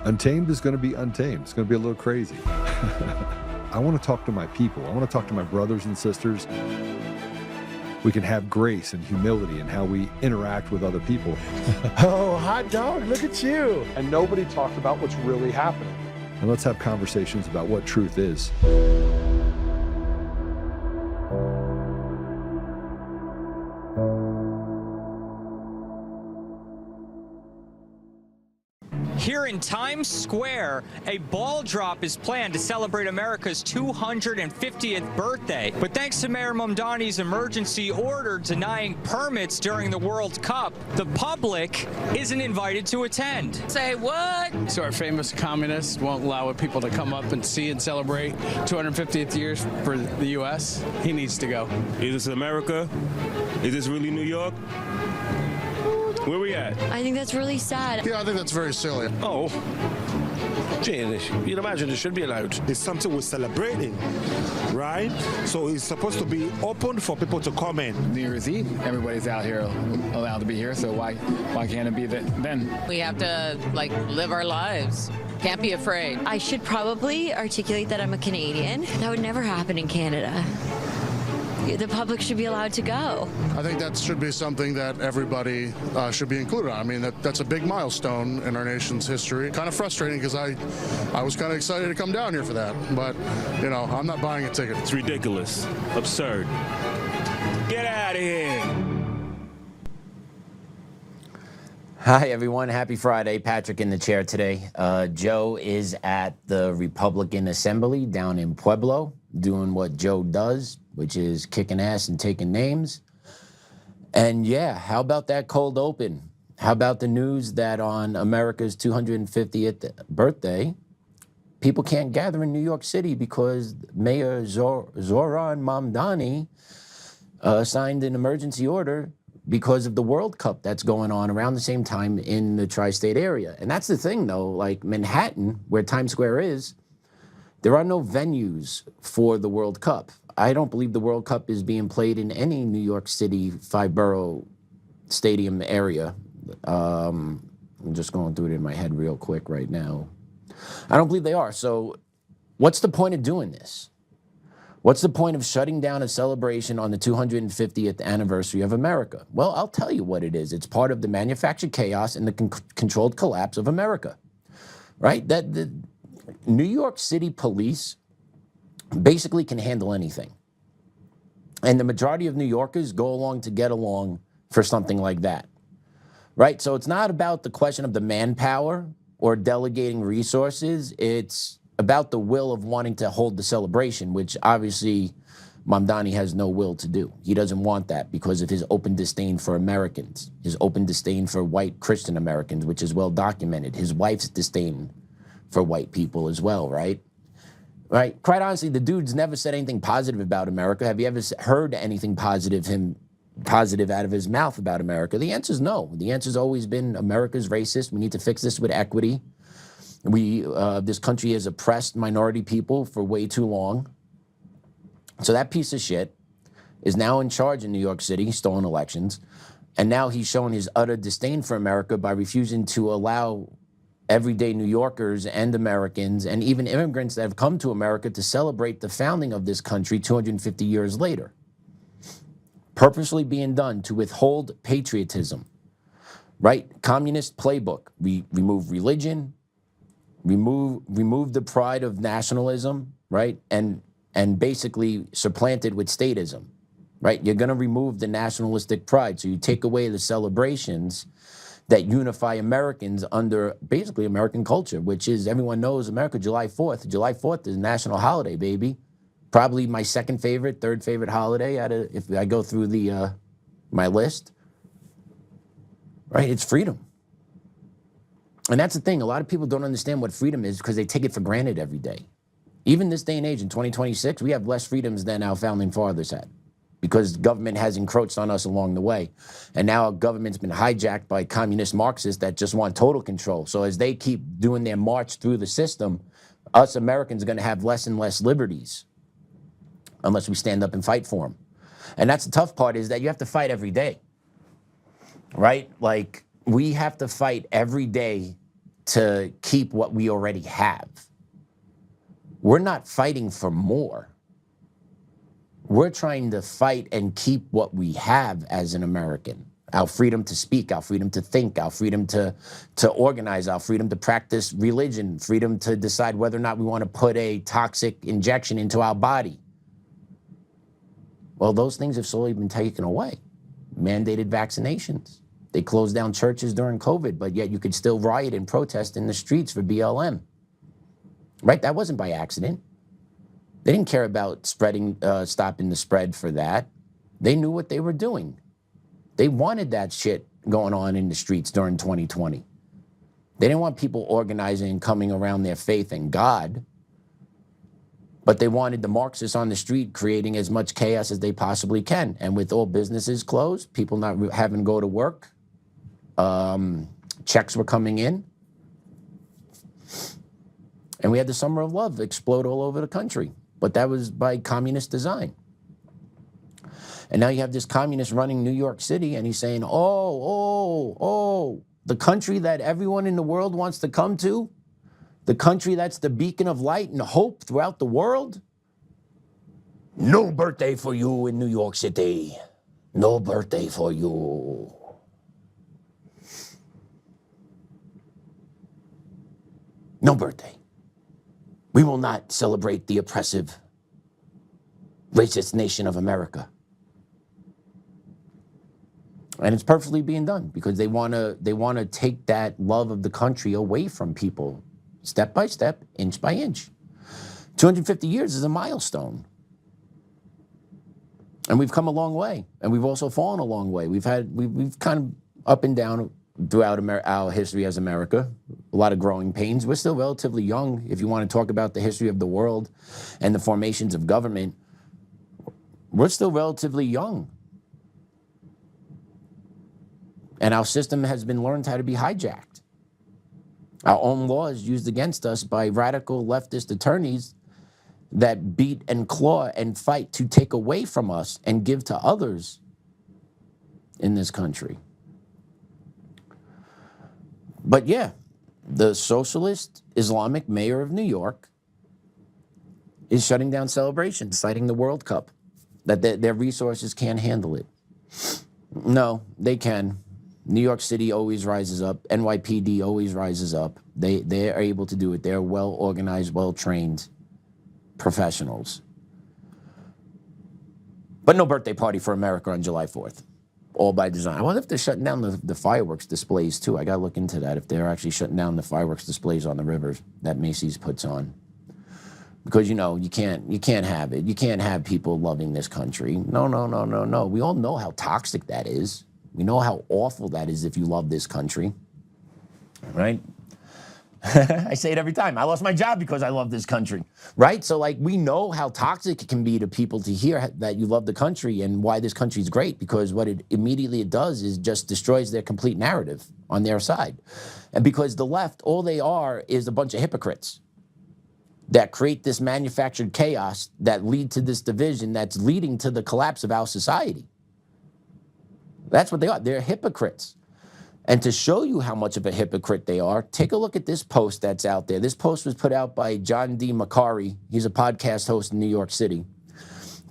Untamed is going to be untamed. It's going to be a little crazy. I want to talk to my people. I want to talk to my brothers and sisters. We can have grace and humility in how we interact with other people. Oh, hot dog, look at you. And nobody talked about what's really happening. And let's have conversations about what truth is. Here in Times Square, a ball drop is planned to celebrate America's 250th birthday. But thanks to Mayor Mamdani's emergency order denying permits during the World Cup, the public isn't invited to attend. Say what? So our famous communist won't allow people to come up and see and celebrate 250th years for the U.S. He needs to go. Is this America? Is this really New York? Where we at? I think that's really sad. Yeah, I think that's very silly. Oh. You'd imagine it should be allowed. It's something we're celebrating, right? So it's supposed to be open for people to come in. New Year's Eve, everybody's out here allowed to be here, so why can't it be then? We have to, live our lives. Can't be afraid. I should probably articulate that I'm a Canadian. That would never happen in Canada. The public should be allowed to go. I think that should be something that everybody should be included on. I mean, that's a big milestone in our nation's history. Kind of frustrating because I was kind of excited to come down here for that. But, I'm not buying a ticket. It's ridiculous. Absurd. Get out of here. Hi, everyone. Happy Friday. Patrick in the chair today. Joe is at the Republican Assembly down in Pueblo doing what Joe does, which is kicking ass and taking names. And yeah, how about that cold open? How about the news that on America's 250th birthday, people can't gather in New York City because Mayor Zohran Mamdani signed an emergency order because of the World Cup that's going on around the same time in the tri-state area. And that's the thing, though, like Manhattan, where Times Square is, there are no venues for the World Cup. I don't believe the World Cup is being played in any New York City five-borough stadium area. I'm just going through it in my head real quick right now. I don't believe they are. So what's the point of doing this? What's the point of shutting down a celebration on the 250th anniversary of America? Well, I'll tell you what it is. It's part of the manufactured chaos and the controlled collapse of America, right? That the New York City police basically can handle anything. And the majority of New Yorkers go along to get along for something like that, right? So it's not about the question of the manpower or delegating resources. It's about the will of wanting to hold the celebration, which obviously Mamdani has no will to do. He doesn't want that because of his open disdain for Americans, his open disdain for white Christian Americans, which is well documented, his wife's disdain for white people as well, right? Right? Quite honestly, the dude's never said anything positive about America. Have you ever heard anything positive out of his mouth about America? The answer is no. The answer's always been America's racist. We need to fix this with equity. This country has oppressed minority people for way too long. So that piece of shit is now in charge in New York City, stolen elections, and now he's showing his utter disdain for America by refusing to allow everyday New Yorkers and Americans and even immigrants that have come to America to celebrate the founding of this country 250 years later. Purposely being done to withhold patriotism, right? Communist playbook. We remove religion, remove the pride of nationalism, right? And basically supplant it with statism, right? You're going to remove the nationalistic pride. So you take away the celebrations that unify Americans under basically American culture, which is, everyone knows America, July 4th. July 4th is a national holiday, baby. Probably my second favorite, third favorite holiday if I go through my list, right? It's freedom. And that's the thing. A lot of people don't understand what freedom is because they take it for granted every day. Even this day and age in 2026, we have less freedoms than our founding fathers had because government has encroached on us along the way. And now our government's been hijacked by communist Marxists that just want total control. So as they keep doing their march through the system, us Americans are going to have less and less liberties unless we stand up and fight for them. And that's the tough part, is that you have to fight every day, right? Like, we have to fight every day to keep what we already have. We're not fighting for more. We're trying to fight and keep what we have as an American. Our freedom to speak, our freedom to think, our freedom to organize, our freedom to practice religion, freedom to decide whether or not we want to put a toxic injection into our body. Well, those things have slowly been taken away. Mandated vaccinations. They closed down churches during COVID, but yet you could still riot and protest in the streets for BLM. Right? That wasn't by accident. They didn't care about stopping the spread for that. They knew what they were doing. They wanted that shit going on in the streets during 2020. They didn't want people organizing and coming around their faith in God, but they wanted the Marxists on the street creating as much chaos as they possibly can. And with all businesses closed, people not having to go to work, checks were coming in, and we had the Summer of Love explode all over the country. But that was by communist design. And now you have this communist running New York City, and he's saying, the country that everyone in the world wants to come to, the country that's the beacon of light and hope throughout the world, no birthday for you in New York City. No birthday for you. No birthday. We will not celebrate the oppressive, racist nation of America. And it's perfectly being done because they want to take that love of the country away from people, step by step, inch by inch. 250 years is a milestone. And we've come a long way, and we've also fallen a long way. We've kind of up and down throughout our history as America, a lot of growing pains. We're still relatively young. If you want to talk about the history of the world and the formations of government, we're still relatively young. And our system has been learned how to be hijacked. Our own laws used against us by radical leftist attorneys that beat and claw and fight to take away from us and give to others in this country. But yeah, the socialist Islamic mayor of New York is shutting down celebrations, citing the World Cup, that their resources can't handle it. No, they can. New York City always rises up. NYPD always rises up. They are able to do it. They're well-organized, well-trained professionals. But no birthday party for America on July 4th. All by design. I wonder if they're shutting down the fireworks displays too. I gotta look into that, if they're actually shutting down the fireworks displays on the rivers that Macy's puts on. Because, you know, you can't have it. You can't have people loving this country. No. We all know how toxic that is. We know how awful that is if you love this country. Right? I say it every time. I lost my job because I love this country, right? So, like, we know how toxic it can be to people to hear that you love the country and why this country is great, because what it immediately does is just destroys their complete narrative on their side. And because the left, all they are is a bunch of hypocrites that create this manufactured chaos that lead to this division that's leading to the collapse of our society. That's what they are. They're hypocrites. And to show you how much of a hypocrite they are, take a look at this post that's out there. This post was put out by John D. Macari. He's a podcast host in New York City.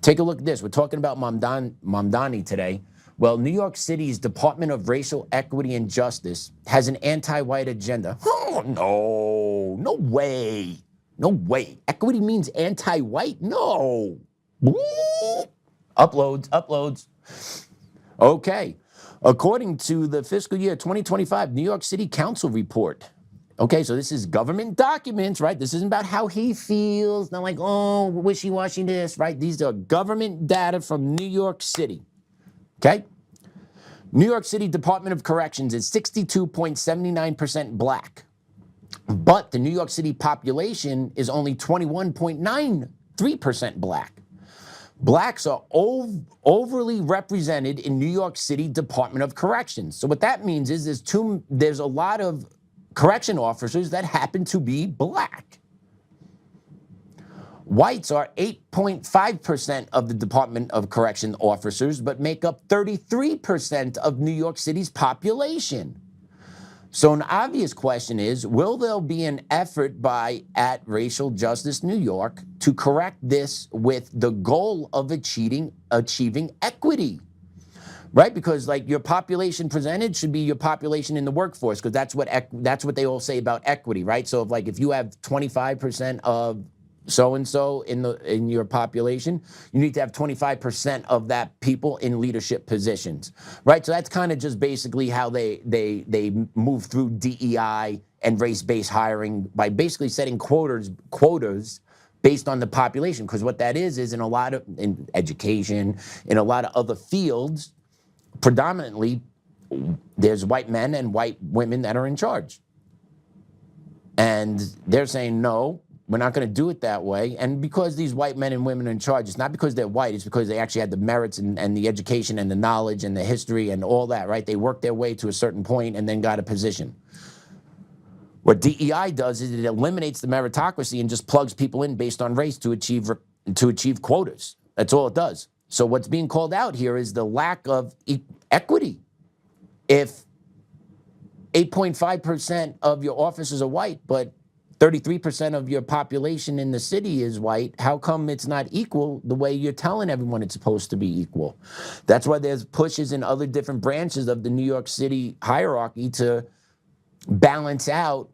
Take a look at this. We're talking about Mamdani today. Well, New York City's Department of Racial Equity and Justice has an anti-white agenda. Oh, no way. No way. Equity means anti-white? No. Uploads. Okay. According to the fiscal year 2025 New York City Council report. Okay, so this is government documents, right? This isn't about how he feels, not like, oh, wishy-washy this, right? These are government data from New York City, okay? New York City Department of Corrections is 62.79% black, but the New York City population is only 21.93% black. Blacks are overly represented in New York City Department of Corrections. So what that means is there's a lot of correction officers that happen to be black. Whites are 8.5% of the Department of Correction officers, but make up 33% of New York City's population. So an obvious question is, will there be an effort by at Racial Justice New York to correct this with the goal of achieving equity? Right? Because like your population presented should be your population in the workforce, because that's what they all say about equity, right? So if you have 25% of so-and-so in your population, you need to have 25% of that people in leadership positions, right? So that's kind of just basically how they move through DEI and race-based hiring by basically setting quotas based on the in because what that is in education, in a lot of other fields, predominantly there's white men and white women that are in charge. And they're saying, no, we're not going to do it that way. And because these white men and women are in charge, it's not because they're white, it's because they actually had the merits and the education and the knowledge and the history and all that, right? They worked their way to a certain point and then got a position. What DEI does is it eliminates the meritocracy and just plugs people in based on race to achieve quotas. That's all it does. So what's being called out here is the lack of equity. If 8.5% of your officers are white, but 33% of your population in the city is white, how come it's not equal the way you're telling everyone it's supposed to be equal? That's why there's pushes in other different branches of the New York City hierarchy to balance out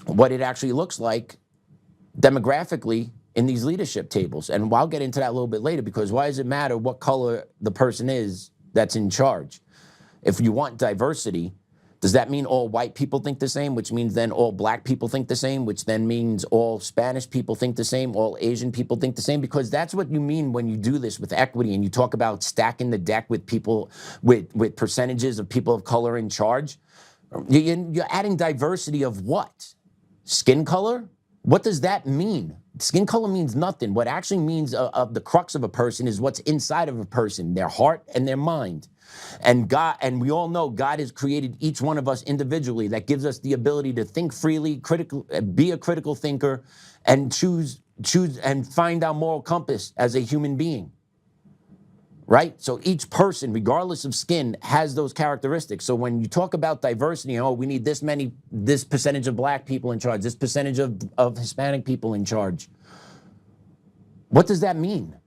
what it actually looks like demographically in these leadership tables. And I'll get into that a little bit later, because why does it matter what color the person is that's in charge? If you want diversity, does that mean all white people think the same, which means then all black people think the same, which then means all Spanish people think the same, all Asian people think the same? Because that's what you mean when you do this with equity and you talk about stacking the deck with people, with percentages of people of color in charge. You're adding diversity of what? Skin color? What does that mean? Skin color means nothing. What actually means of the crux of a person is what's inside of a person, their heart and their mind. And God, and we all know God has created each one of us individually. That gives us the ability to think freely, be a critical thinker, and choose and find our moral compass as a human being. Right? So each person, regardless of skin, has those characteristics. So when you talk about diversity, we need this percentage of black people in charge, this percentage of Hispanic people in charge. What does that mean?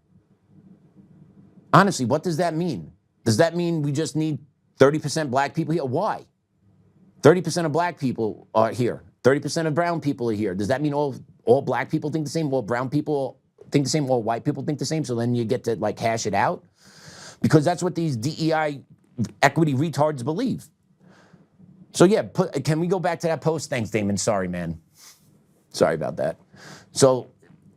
Honestly, what does that mean? Does that mean we just need 30% black people here? Why? 30% of black people are here. 30% of brown people are here. Does that mean all black people think the same? All brown people think the same? All white people think the same? So then you get to hash it out? Because that's what these DEI equity retards believe. So yeah, can we go back to that post? Thanks, Damon. Sorry, man. Sorry about that. So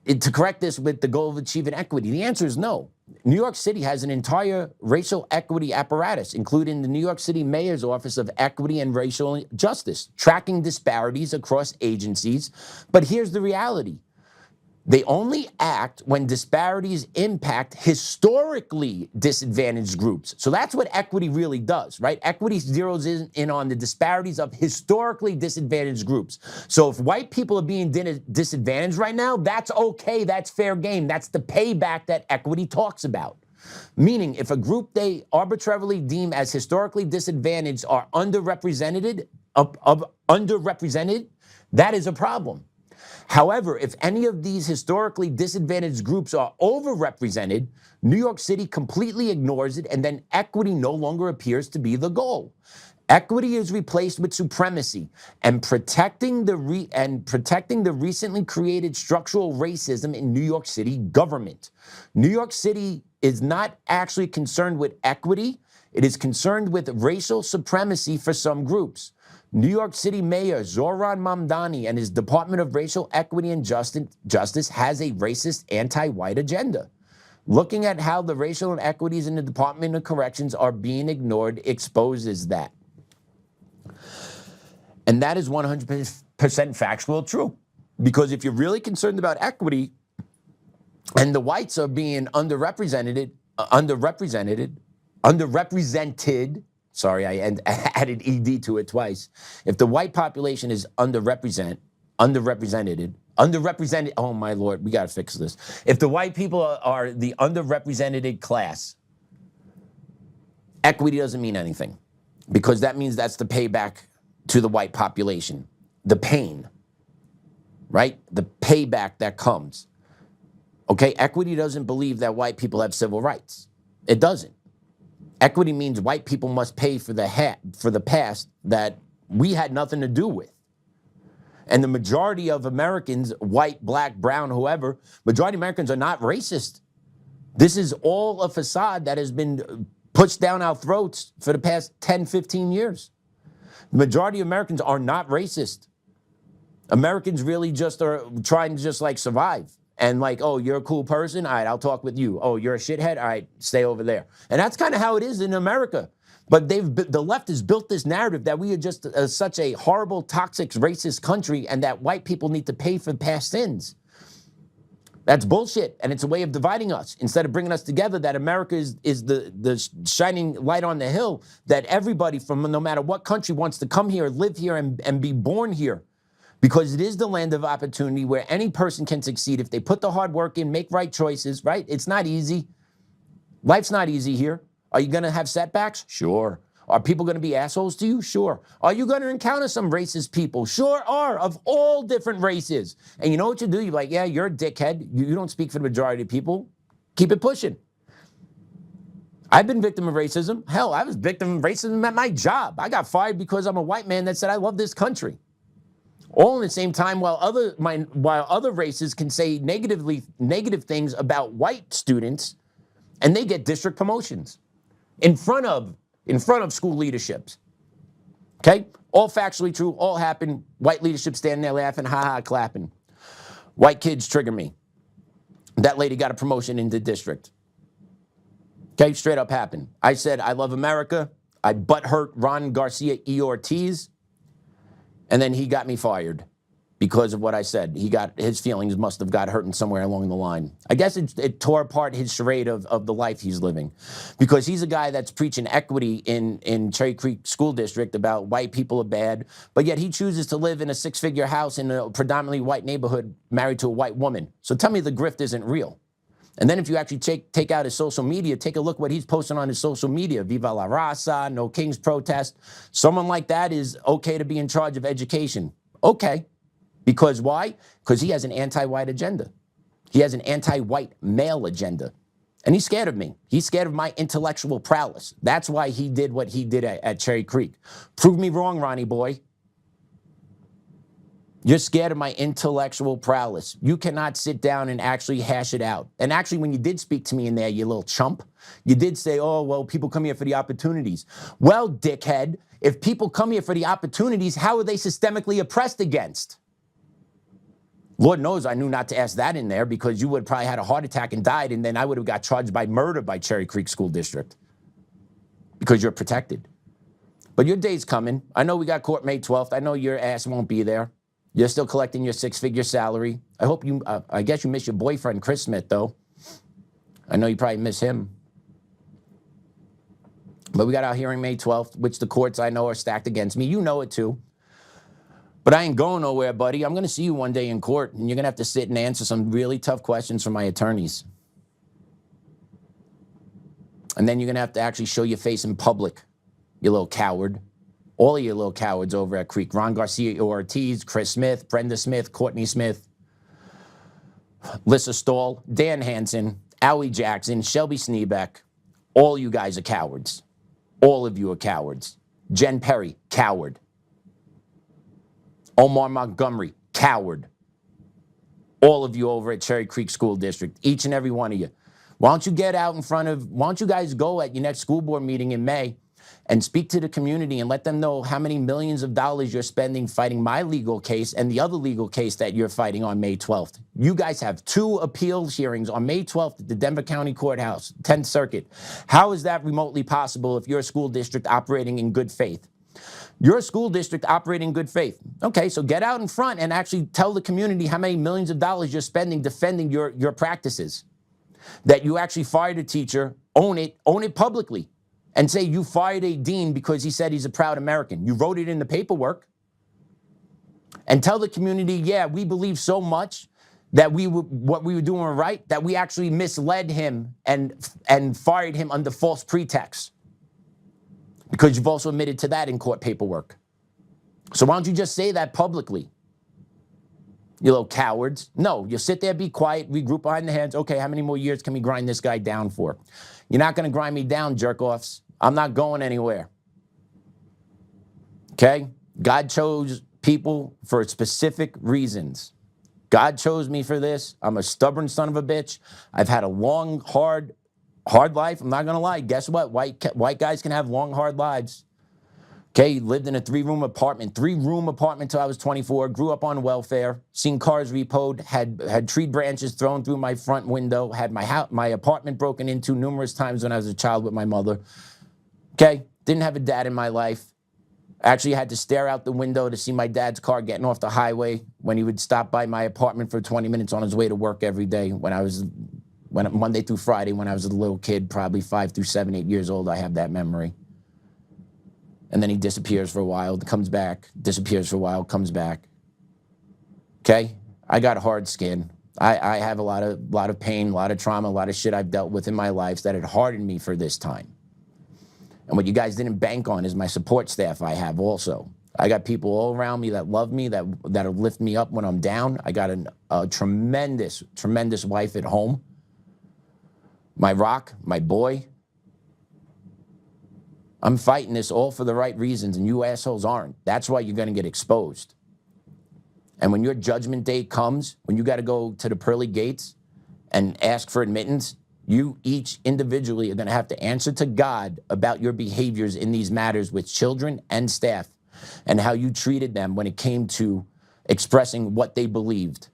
to correct this with the goal of achieving equity, the answer is no. New York City has an entire racial equity apparatus, including the New York City Mayor's Office of Equity and Racial Justice, tracking disparities across agencies. But here's the reality. They only act when disparities impact historically disadvantaged groups. So that's what equity really does, right? Equity zeroes in on the disparities of historically disadvantaged groups. So if white people are being disadvantaged right now, that's okay, that's fair game. That's the payback that equity talks about. Meaning, if a group they arbitrarily deem as historically disadvantaged are underrepresented, that is a problem. However, if any of these historically disadvantaged groups are overrepresented, New York City completely ignores it, and then equity no longer appears to be the goal. Equity is replaced with supremacy and protecting the recently created structural racism in New York City government. New York City is not actually concerned with equity. It is concerned with racial supremacy for some groups. New York City Mayor Zohran Mamdani and his Department of Racial Equity and Justice has a racist anti-white agenda. Looking at how the racial inequities in the Department of Corrections are being ignored exposes that. And that is 100% factual true. Because if you're really concerned about equity and the whites are being underrepresented, sorry, I added ED to it twice. If the white population is underrepresented, oh my Lord, we gotta fix this. If the white people are the underrepresented class, equity doesn't mean anything, because that means that's the payback to the white population. The pain, right? The payback that comes. Okay, equity doesn't believe that white people have civil rights. It doesn't. Equity means white people must pay for the past that we had nothing to do with. And the majority of Americans, white, black, brown, whoever, majority of Americans are not racist. This is all a facade that has been pushed down our throats for the past 10, 15 years. The majority of Americans are not racist. Americans really just are trying to just like survive. And like, oh, you're a cool person? All right, I'll talk with you. Oh, you're a shithead? All right, stay over there. And that's kind of how it is in America. But the left has built this narrative that we are just such a horrible, toxic, racist country and that white people need to pay for past sins. That's bullshit, and it's a way of dividing us. Instead of bringing us together, that America is the shining light on the hill, that everybody from no matter what country wants to come here, live here, and be born here. Because it is the land of opportunity where any person can succeed if they put the hard work in, make right choices, right? It's not easy. Life's not easy here. Are you going to have setbacks? Sure. Are people going to be assholes to you? Sure. Are you going to encounter some racist people? Sure are, of all different races. And you know what you do? You're like, yeah, you're a dickhead. You don't speak for the majority of people. Keep it pushing. I've been victim of racism. Hell, I was victim of racism at my job. I got fired because I'm a white man that said I love this country. All in the same time, while other races can say negative things about white students, and they get district promotions in front of school leaderships. Okay? All factually true, all happened. White leadership standing there laughing, ha-ha, clapping. White kids trigger me. That lady got a promotion in the district. Okay, straight up happened. I said, I love America. I butt-hurt Ron Garcia E. Ortiz. And then he got me fired because of what I said. His feelings must have got hurt in somewhere along the line. I guess it tore apart his charade of the life he's living, because he's a guy that's preaching equity in Cherry Creek School District about white people are bad, but yet he chooses to live in a 6-figure house in a predominantly white neighborhood married to a white woman. So tell me the grift isn't real. And then if you actually take out his social media, take a look what he's posting on his social media. Viva la raza, no King's protest. Someone like that is okay to be in charge of education. Okay. Because why? Because he has an anti-white agenda. He has an anti-white male agenda. And he's scared of me. He's scared of my intellectual prowess. That's why he did what he did at Cherry Creek. Prove me wrong, Ronnie boy. You're scared of my intellectual prowess. You cannot sit down and actually hash it out. And actually, when you did speak to me in there, you little chump, you did say, oh, well, people come here for the opportunities. Well, dickhead, if people come here for the opportunities, how are they systemically oppressed against? Lord knows I knew not to ask that in there, because you would have probably had a heart attack and died, and then I would have got charged by murder by Cherry Creek School District, because you're protected. But your day's coming. I know we got court May 12th. I know your ass won't be there. You're still collecting your 6-figure salary. I guess you miss your boyfriend, Chris Smith, though. I know you probably miss him. But we got our hearing May 12th, which the courts I know are stacked against me. You know it too. But I ain't going nowhere, buddy. I'm going to see you one day in court, and you're going to have to sit and answer some really tough questions from my attorneys. And then you're going to have to actually show your face in public, you little coward. All of you little cowards over at Creek. Ron Garcia Ortiz, Chris Smith, Brenda Smith, Courtney Smith, Lissa Stahl, Dan Hansen, Allie Jackson, Shelby Sneebeck. All you guys are cowards. All of you are cowards. Jen Perry, coward. Omar Montgomery, coward. All of you over at Cherry Creek School District, each and every one of you. Why don't you get out in front of, why don't you guys go at your next school board meeting in May and speak to the community and let them know how many millions of dollars you're spending fighting my legal case and the other legal case that you're fighting on May 12th. You guys have 2 appeals hearings on May 12th at the Denver County Courthouse, 10th Circuit. How is that remotely possible if you're a school district operating in good faith? You're a school district operating in good faith. Okay, so get out in front and actually tell the community how many millions of dollars you're spending defending your practices. That you actually fired a teacher, own it publicly. And say you fired a dean because he said he's a proud American. You wrote it in the paperwork. And tell the community, yeah, we believe so much that what we were doing was right, that we actually misled him and fired him under false pretext. Because you've also admitted to that in court paperwork. So why don't you just say that publicly? You little cowards. No, you sit there, be quiet, regroup behind the heads. Okay, how many more years can we grind this guy down for? You're not going to grind me down, jerk-offs. I'm not going anywhere. Okay? God chose people for specific reasons. God chose me for this. I'm a stubborn son of a bitch. I've had a long, hard life. I'm not going to lie. Guess what? White guys can have long, hard lives. Okay, lived in a three-room apartment till I was 24, grew up on welfare, seen cars repoed, had tree branches thrown through my front window, had my apartment broken into numerous times when I was a child with my mother. Okay, didn't have a dad in my life. Actually had to stare out the window to see my dad's car getting off the highway when he would stop by my apartment for 20 minutes on his way to work every day Monday through Friday when I was a little kid, probably 5 through 7, 8 years old. I have that memory. And then he disappears for a while, comes back, disappears for a while, comes back. Okay? I got hard skin. I have a lot of pain, a lot of trauma, a lot of shit I've dealt with in my life that had hardened me for this time. And what you guys didn't bank on is my support staff I have also. I got people all around me that love me, that'll lift me up when I'm down. I got a tremendous, tremendous wife at home. My rock, my boy. I'm fighting this all for the right reasons, and you assholes aren't. That's why you're going to get exposed. And when your judgment day comes, when you got to go to the pearly gates and ask for admittance, you each individually are going to have to answer to God about your behaviors in these matters with children and staff and how you treated them when it came to expressing what they believed.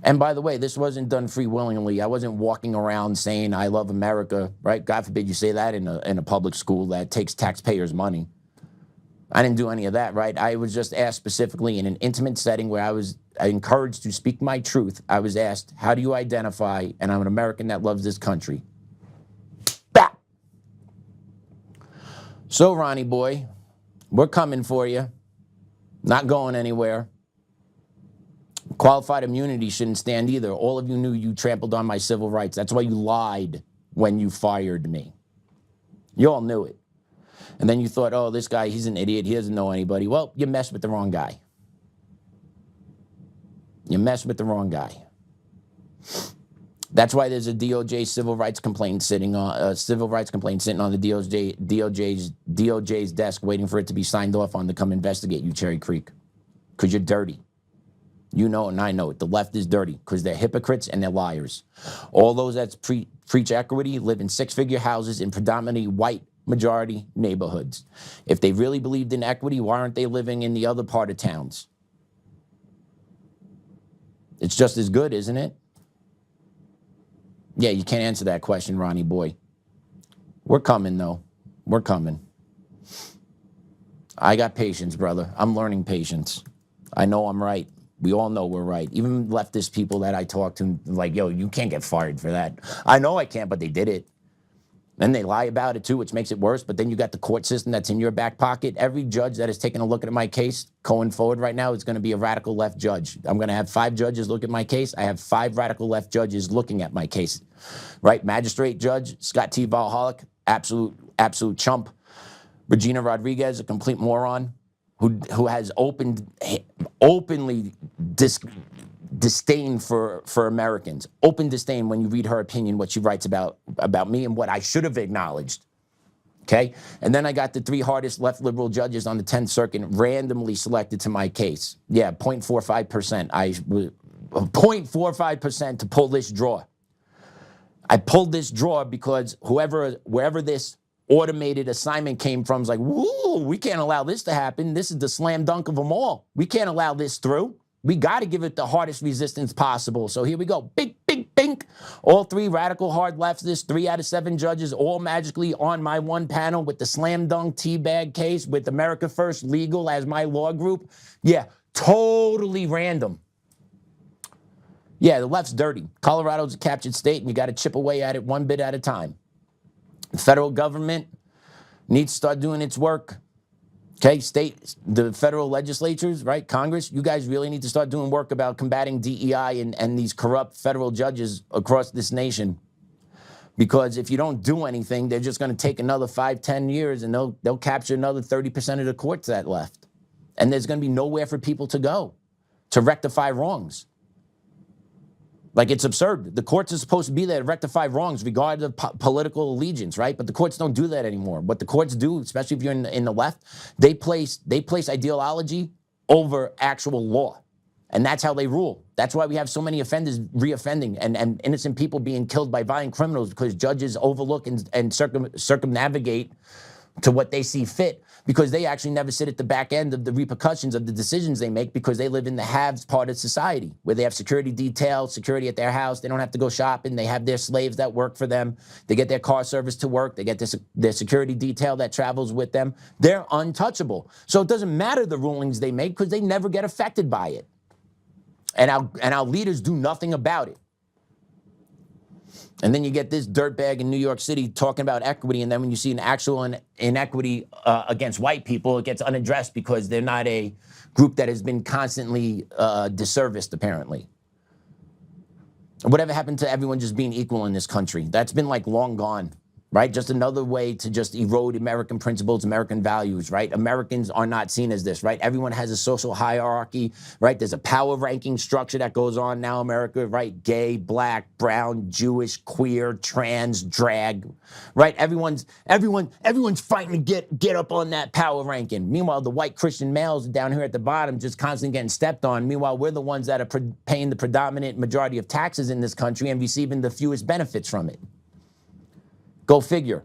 And by the way, this wasn't done free willingly. I wasn't walking around saying, I love America, right? God forbid you say that in a public school that takes taxpayers' money. I didn't do any of that, right? I was just asked specifically in an intimate setting where I was encouraged to speak my truth. I was asked, how do you identify? And I'm an American that loves this country. Bah! So, Ronnie boy, we're coming for you. Not going anywhere. Qualified immunity shouldn't stand either. All of you knew you trampled on my civil rights. That's why you lied when you fired me. You all knew it. And then you thought, oh, this guy, he's an idiot. He doesn't know anybody. Well, you messed with the wrong guy. You messed with the wrong guy. That's why there's a DOJ civil rights complaint sitting on the DOJ's desk waiting for it to be signed off on to come investigate you, Cherry Creek. Because you're dirty. You know it and I know it. The left is dirty because they're hypocrites and they're liars. All those that preach equity live in six-figure houses in predominantly white majority neighborhoods. If they really believed in equity, why aren't they living in the other part of towns? It's just as good, isn't it? Yeah, you can't answer that question, Ronnie boy. We're coming, though. We're coming. I got patience, brother. I'm learning patience. I know I'm right. We all know we're right. Even leftist people that I talk to, like, yo, you can't get fired for that. I know I can't, but they did it. And they lie about it too, which makes it worse. But then you got the court system that's in your back pocket. Every judge that has taken a look at my case going forward right now is going to be a radical left judge. I'm going to have 5 judges look at my case. I have 5 radical left judges looking at my case. Right? Magistrate Judge Scott T. Valholic, absolute chump. Regina Rodriguez, a complete moron. Who has openly disdain for Americans. Open disdain when you read her opinion, what she writes about me and what I should have acknowledged. Okay? And then I got the 3 hardest left liberal judges on the 10th Circuit randomly selected to my case. Yeah, 0.45%. 0.45% to pull this draw. I pulled this draw because wherever this automated assignment came from, was like, woo, we can't allow this to happen. This is the slam dunk of them all. We can't allow this through. We got to give it the hardest resistance possible. So here we go. Bink, bink, bink. All 3 radical hard leftists, 3 out of 7 judges, all magically on my one panel with the slam dunk teabag case with America First Legal as my law group. Yeah, totally random. Yeah, the left's dirty. Colorado's a captured state, and you got to chip away at it one bit at a time. The federal government needs to start doing its work. Okay, the federal legislatures, right, Congress, you guys really need to start doing work about combating DEI and these corrupt federal judges across this nation. Because if you don't do anything, they're just going to take another 5-10 years and they'll capture another 30% of the courts that left. And there's going to be nowhere for people to go to rectify wrongs. Like, it's absurd. The courts are supposed to be there to rectify wrongs regardless of political allegiance, right? But the courts don't do that anymore. What the courts do, especially if you're in the left, they place ideology over actual law. And that's how they rule. That's why we have so many offenders reoffending and innocent people being killed by violent criminals, because judges overlook and circumnavigate to what they see fit, because they actually never sit at the back end of the repercussions of the decisions they make, because they live in the haves part of society where they have security detail, security at their house. They don't have to go shopping. They have their slaves that work for them. They get their car service to work. They get their security detail that travels with them. They're untouchable. So it doesn't matter the rulings they make, because they never get affected by it. And our leaders do nothing about it. And then you get this dirtbag in New York City talking about equity, and then when you see an actual inequity against white people, it gets unaddressed because they're not a group that has been constantly disserviced, apparently. Whatever happened to everyone just being equal in this country? That's been like long gone, right? Just another way to just erode American principles, American values, right? Americans are not seen as this, right? Everyone has a social hierarchy, right? There's a power ranking structure that goes on now, America, right? Gay, black, brown, Jewish, queer, trans, drag, right? Everyone's fighting to get up on that power ranking. Meanwhile, the white Christian males down here at the bottom just constantly getting stepped on. Meanwhile, we're the ones that are paying the predominant majority of taxes in this country and receiving the fewest benefits from it. Go figure.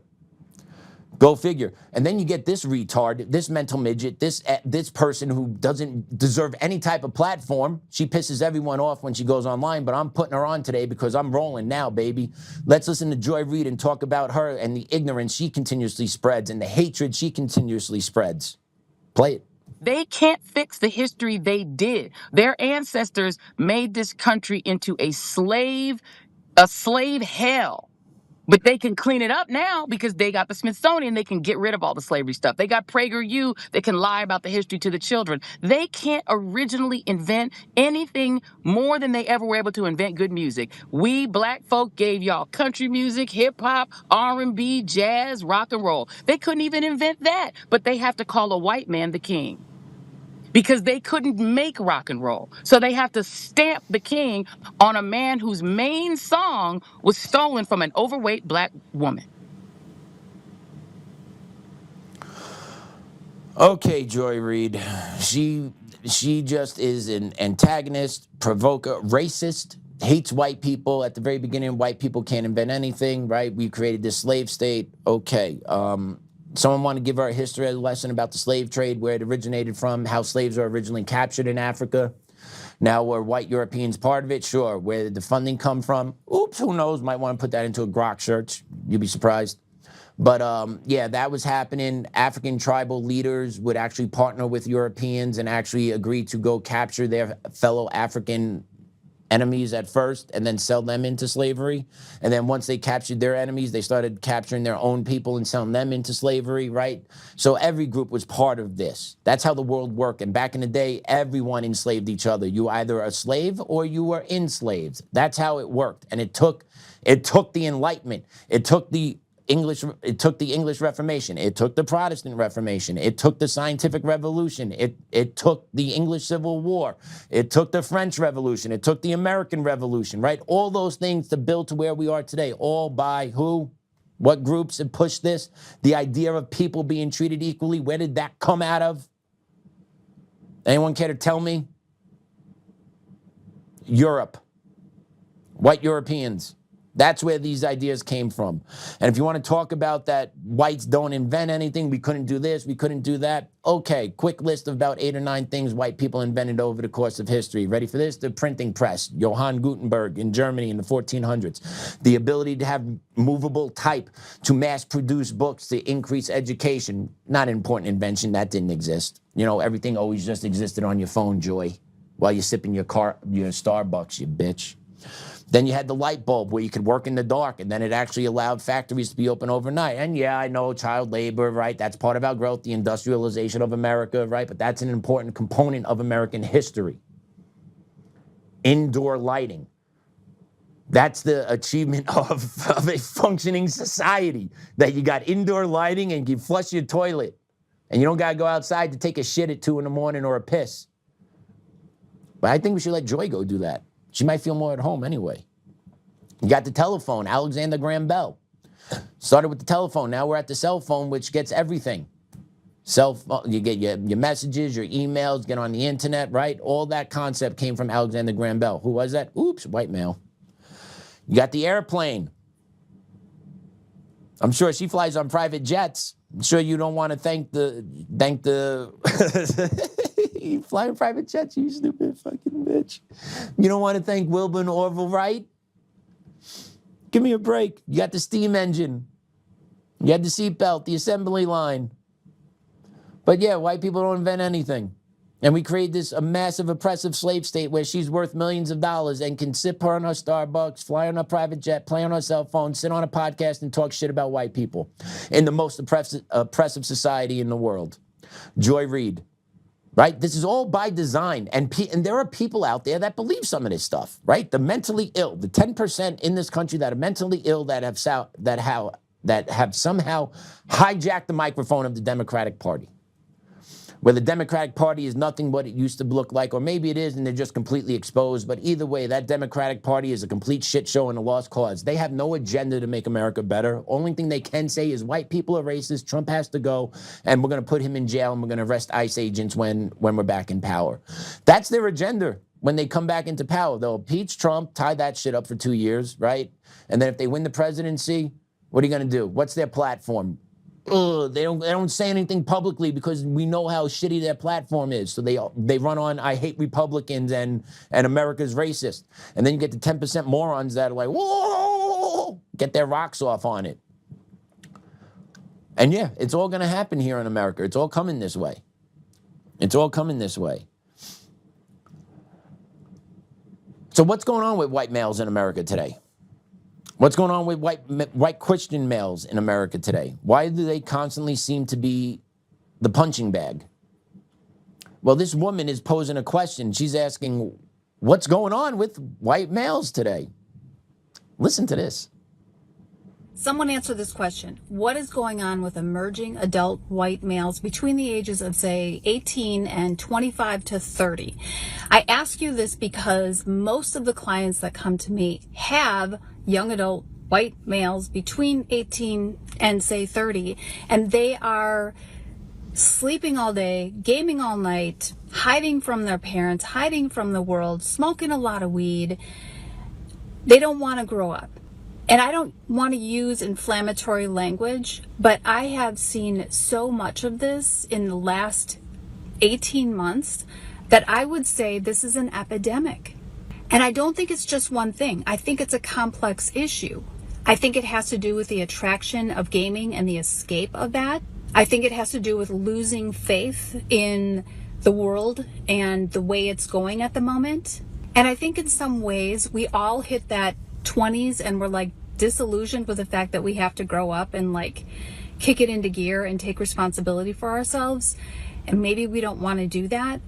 Go figure. And then you get this retard, this mental midget, this person who doesn't deserve any type of platform. She pisses everyone off when she goes online, but I'm putting her on today because I'm rolling now, baby. Let's listen to Joy Reid and talk about her and the ignorance she continuously spreads and the hatred she continuously spreads. Play it. They can't fix the history they did. Their ancestors made this country into a slave hell. But they can clean it up now because they got the Smithsonian. They can get rid of all the slavery stuff. They got PragerU. They can lie about the history to the children. They can't originally invent anything more than they ever were able to invent good music. We black folk gave y'all country music, hip hop, R&B, jazz, rock and roll. They couldn't even invent that, but they have to call a white man the king, because they couldn't make rock and roll. So they have to stamp the king on a man whose main song was stolen from an overweight black woman. Okay, Joy Reid. She just is an antagonist, provoker, racist, hates white people. At the very beginning, white people can't invent anything, right? We created this slave state. Okay. Someone want to give our history lesson about the slave trade, where it originated from, how slaves were originally captured in Africa. Now, were white Europeans part of it? Sure. Where did the funding come from? Oops, who knows? Might want to put that into a grok search. You'd be surprised. But yeah, that was happening. African tribal leaders would actually partner with Europeans and actually agree to go capture their fellow African enemies at first and then sell them into slavery. And then once they captured their enemies, they started capturing their own people and selling them into slavery, right? So every group was part of this. That's how the world worked. And back in the day, everyone enslaved each other. You were either a slave or you were enslaved. That's how it worked. And it took the Enlightenment. It took the English Reformation. It took the Protestant Reformation. It took the Scientific Revolution. It took the English Civil War. It took the French Revolution. It took the American Revolution, right? All those things to build to where we are today. All by who? What groups have pushed this? The idea of people being treated equally. Where did that come out of? Anyone care to tell me? Europe. White Europeans. That's where these ideas came from. And if you want to talk about that whites don't invent anything, we couldn't do this, we couldn't do that. Okay, quick list of about 8 or 9 things white people invented over the course of history. Ready for this? The printing press, Johann Gutenberg in Germany in the 1400s. The ability to have movable type to mass produce books to increase education. Not an important invention, that didn't exist. You know, everything always just existed on your phone, Joy, while you're sipping your Starbucks, you bitch. Then you had the light bulb where you could work in the dark, and then it actually allowed factories to be open overnight. And yeah, I know child labor, right? That's part of our growth, the industrialization of America, right? But that's an important component of American history. Indoor lighting. That's the achievement of a functioning society, that you got indoor lighting and you flush your toilet and you don't got to go outside to take a shit at 2 in the morning or a piss. But I think we should let Joy go do that. She might feel more at home anyway. You got the telephone, Alexander Graham Bell. Started with the telephone. Now we're at the cell phone, which gets everything. Cell phone, you get your messages, your emails, get on the internet, right? All that concept came from Alexander Graham Bell. Who was that? Oops, white male. You got the airplane. I'm sure she flies on private jets. I'm sure you don't want to thank the you fly on private jets, you stupid fucking bitch. You don't want to thank Wilbur and Orville Wright? Give me a break. You got the steam engine. You had the seatbelt, the assembly line. But yeah, white people don't invent anything. And we create a massive oppressive slave state where she's worth millions of dollars and can sip her on her Starbucks, fly on her private jet, play on her cell phone, sit on a podcast and talk shit about white people in the most oppressive society in the world. Joy Reid, right? This is all by design. And there are people out there that believe some of this stuff, right? The mentally ill, the 10% in this country that are mentally ill that have somehow hijacked the microphone of the Democratic Party. Where the Democratic Party is nothing what it used to look like, or maybe it is and they're just completely exposed, but either way, that Democratic Party is a complete shit show and a lost cause. They have no agenda to make America better. Only thing they can say is white people are racist, Trump has to go, and we're going to put him in jail and we're going to arrest ICE agents when we're back in power. That's their agenda when they come back into power. They'll impeach Trump, tie that shit up for 2 years, right? And then if they win the presidency, what are you going to do? What's their platform? They don't say anything publicly because we know how shitty their platform is. So they run on, I hate Republicans and America's racist. And then you get the 10% morons that are like, whoa, get their rocks off on it. And yeah, it's all going to happen here in America. It's all coming this way. It's all coming this way. So what's going on with white males in America today? What's going on with white Christian males in America today? Why do they constantly seem to be the punching bag? Well, this woman is posing a question. She's asking, what's going on with white males today? Listen to this. Someone answer this question. What is going on with emerging adult white males between the ages of, say, 18 and 25 to 30? I ask you this because most of the clients that come to me have young adult white males between 18 and, say, 30, and they are sleeping all day, gaming all night, hiding from their parents, hiding from the world, smoking a lot of weed. They don't want to grow up. And I don't want to use inflammatory language, but I have seen so much of this in the last 18 months that I would say this is an epidemic. And I don't think it's just one thing. I think it's a complex issue. I think it has to do with the attraction of gaming and the escape of that. I think it has to do with losing faith in the world and the way it's going at the moment. And I think in some ways we all hit that 20s and we're like disillusioned with the fact that we have to grow up and like kick it into gear and take responsibility for ourselves. And maybe we don't want to do that.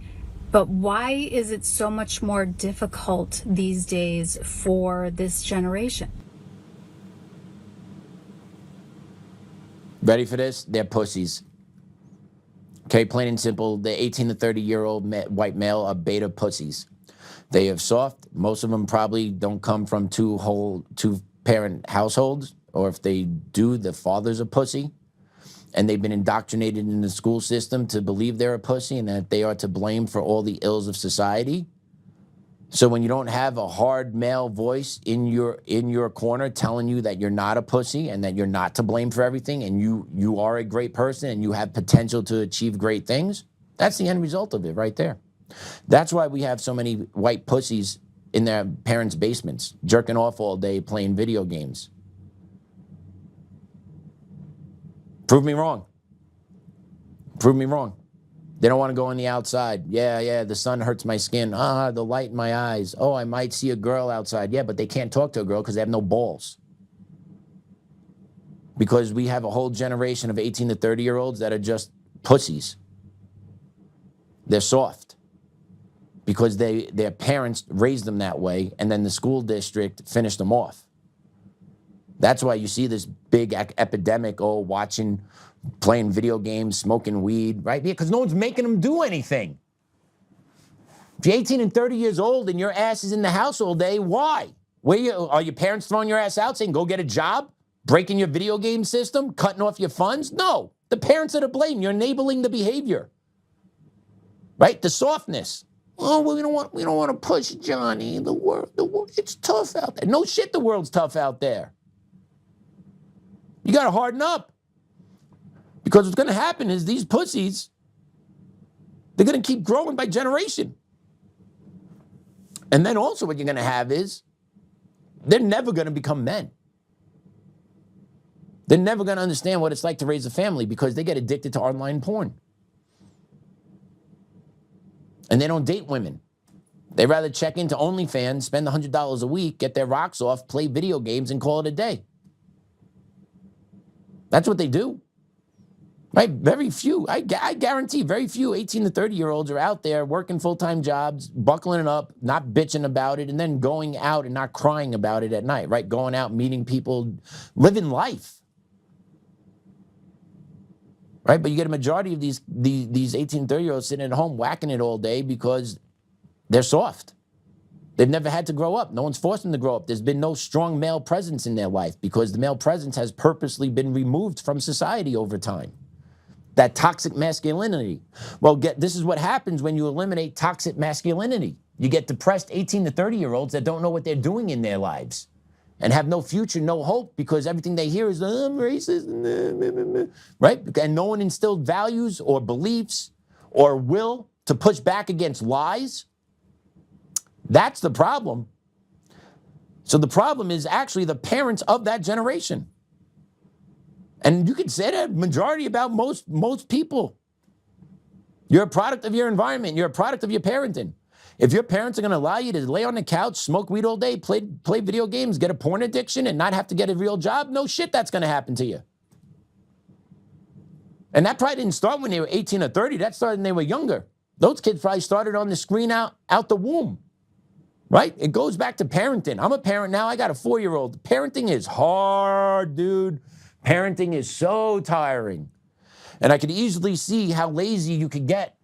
But why is it so much more difficult these days for this generation? Ready for this? They're pussies. Okay, plain and simple. The 18 to 30-year-old white male are beta pussies. They are soft. Most of them probably don't come from two-parent households, or if they do, the father's a pussy. And they've been indoctrinated in the school system to believe they're a pussy and that they are to blame for all the ills of society. So when you don't have a hard male voice in your corner telling you that you're not a pussy and that you're not to blame for everything and you are a great person and you have potential to achieve great things, that's the end result of it right there. That's why we have so many white pussies in their parents' basements, jerking off all day, playing video games. Prove me wrong. Prove me wrong. They don't want to go on the outside. Yeah, the sun hurts my skin. The light in my eyes. Oh, I might see a girl outside. Yeah, but they can't talk to a girl because they have no balls. Because we have a whole generation of 18 to 30-year-olds that are just pussies. They're soft. because their parents raised them that way, and then the school district finished them off. That's why you see this big epidemic, watching, playing video games, smoking weed, right? Because no one's making them do anything. If you're 18 and 30 years old and your ass is in the house all day, why? Are your parents throwing your ass out saying, go get a job, breaking your video game system, cutting off your funds? No, the parents are to blame. You're enabling the behavior, right? The softness. Oh, we don't want to push Johnny. The world, it's tough out there. No shit, the world's tough out there. You got to harden up. Because what's going to happen is these pussies, they're going to keep growing by generation. And then also what you're going to have is they're never going to become men. They're never going to understand what it's like to raise a family because they get addicted to online porn. And they don't date women. They rather check into OnlyFans, spend $100 a week, get their rocks off, play video games, and call it a day. That's what they do. Right? Very few, I guarantee, very few 18 to 30-year-olds are out there working full-time jobs, buckling it up, not bitching about it, and then going out and not crying about it at night, right? Going out, meeting people, living life. Right? But you get a majority of these 18, 30-year-olds sitting at home whacking it all day because they're soft. They've never had to grow up. No one's forced them to grow up. There's been no strong male presence in their life because the male presence has purposely been removed from society over time. That toxic masculinity. Well, this is what happens when you eliminate toxic masculinity. You get depressed 18 to 30-year-olds that don't know what they're doing in their lives and have no future, no hope, because everything they hear is, I'm racist, right? And no one instilled values or beliefs or will to push back against lies. That's the problem. So the problem is actually the parents of that generation. And you could say that majority about most people. You're a product of your environment. You're a product of your parenting. If your parents are going to allow you to lay on the couch, smoke weed all day, play video games, get a porn addiction, and not have to get a real job, no shit that's going to happen to you. And that probably didn't start when they were 18 or 30. That started when they were younger. Those kids probably started on the screen out the womb. Right? It goes back to parenting. I'm a parent now. I got a 4-year-old. Parenting is hard, dude. Parenting is so tiring. And I could easily see how lazy you could get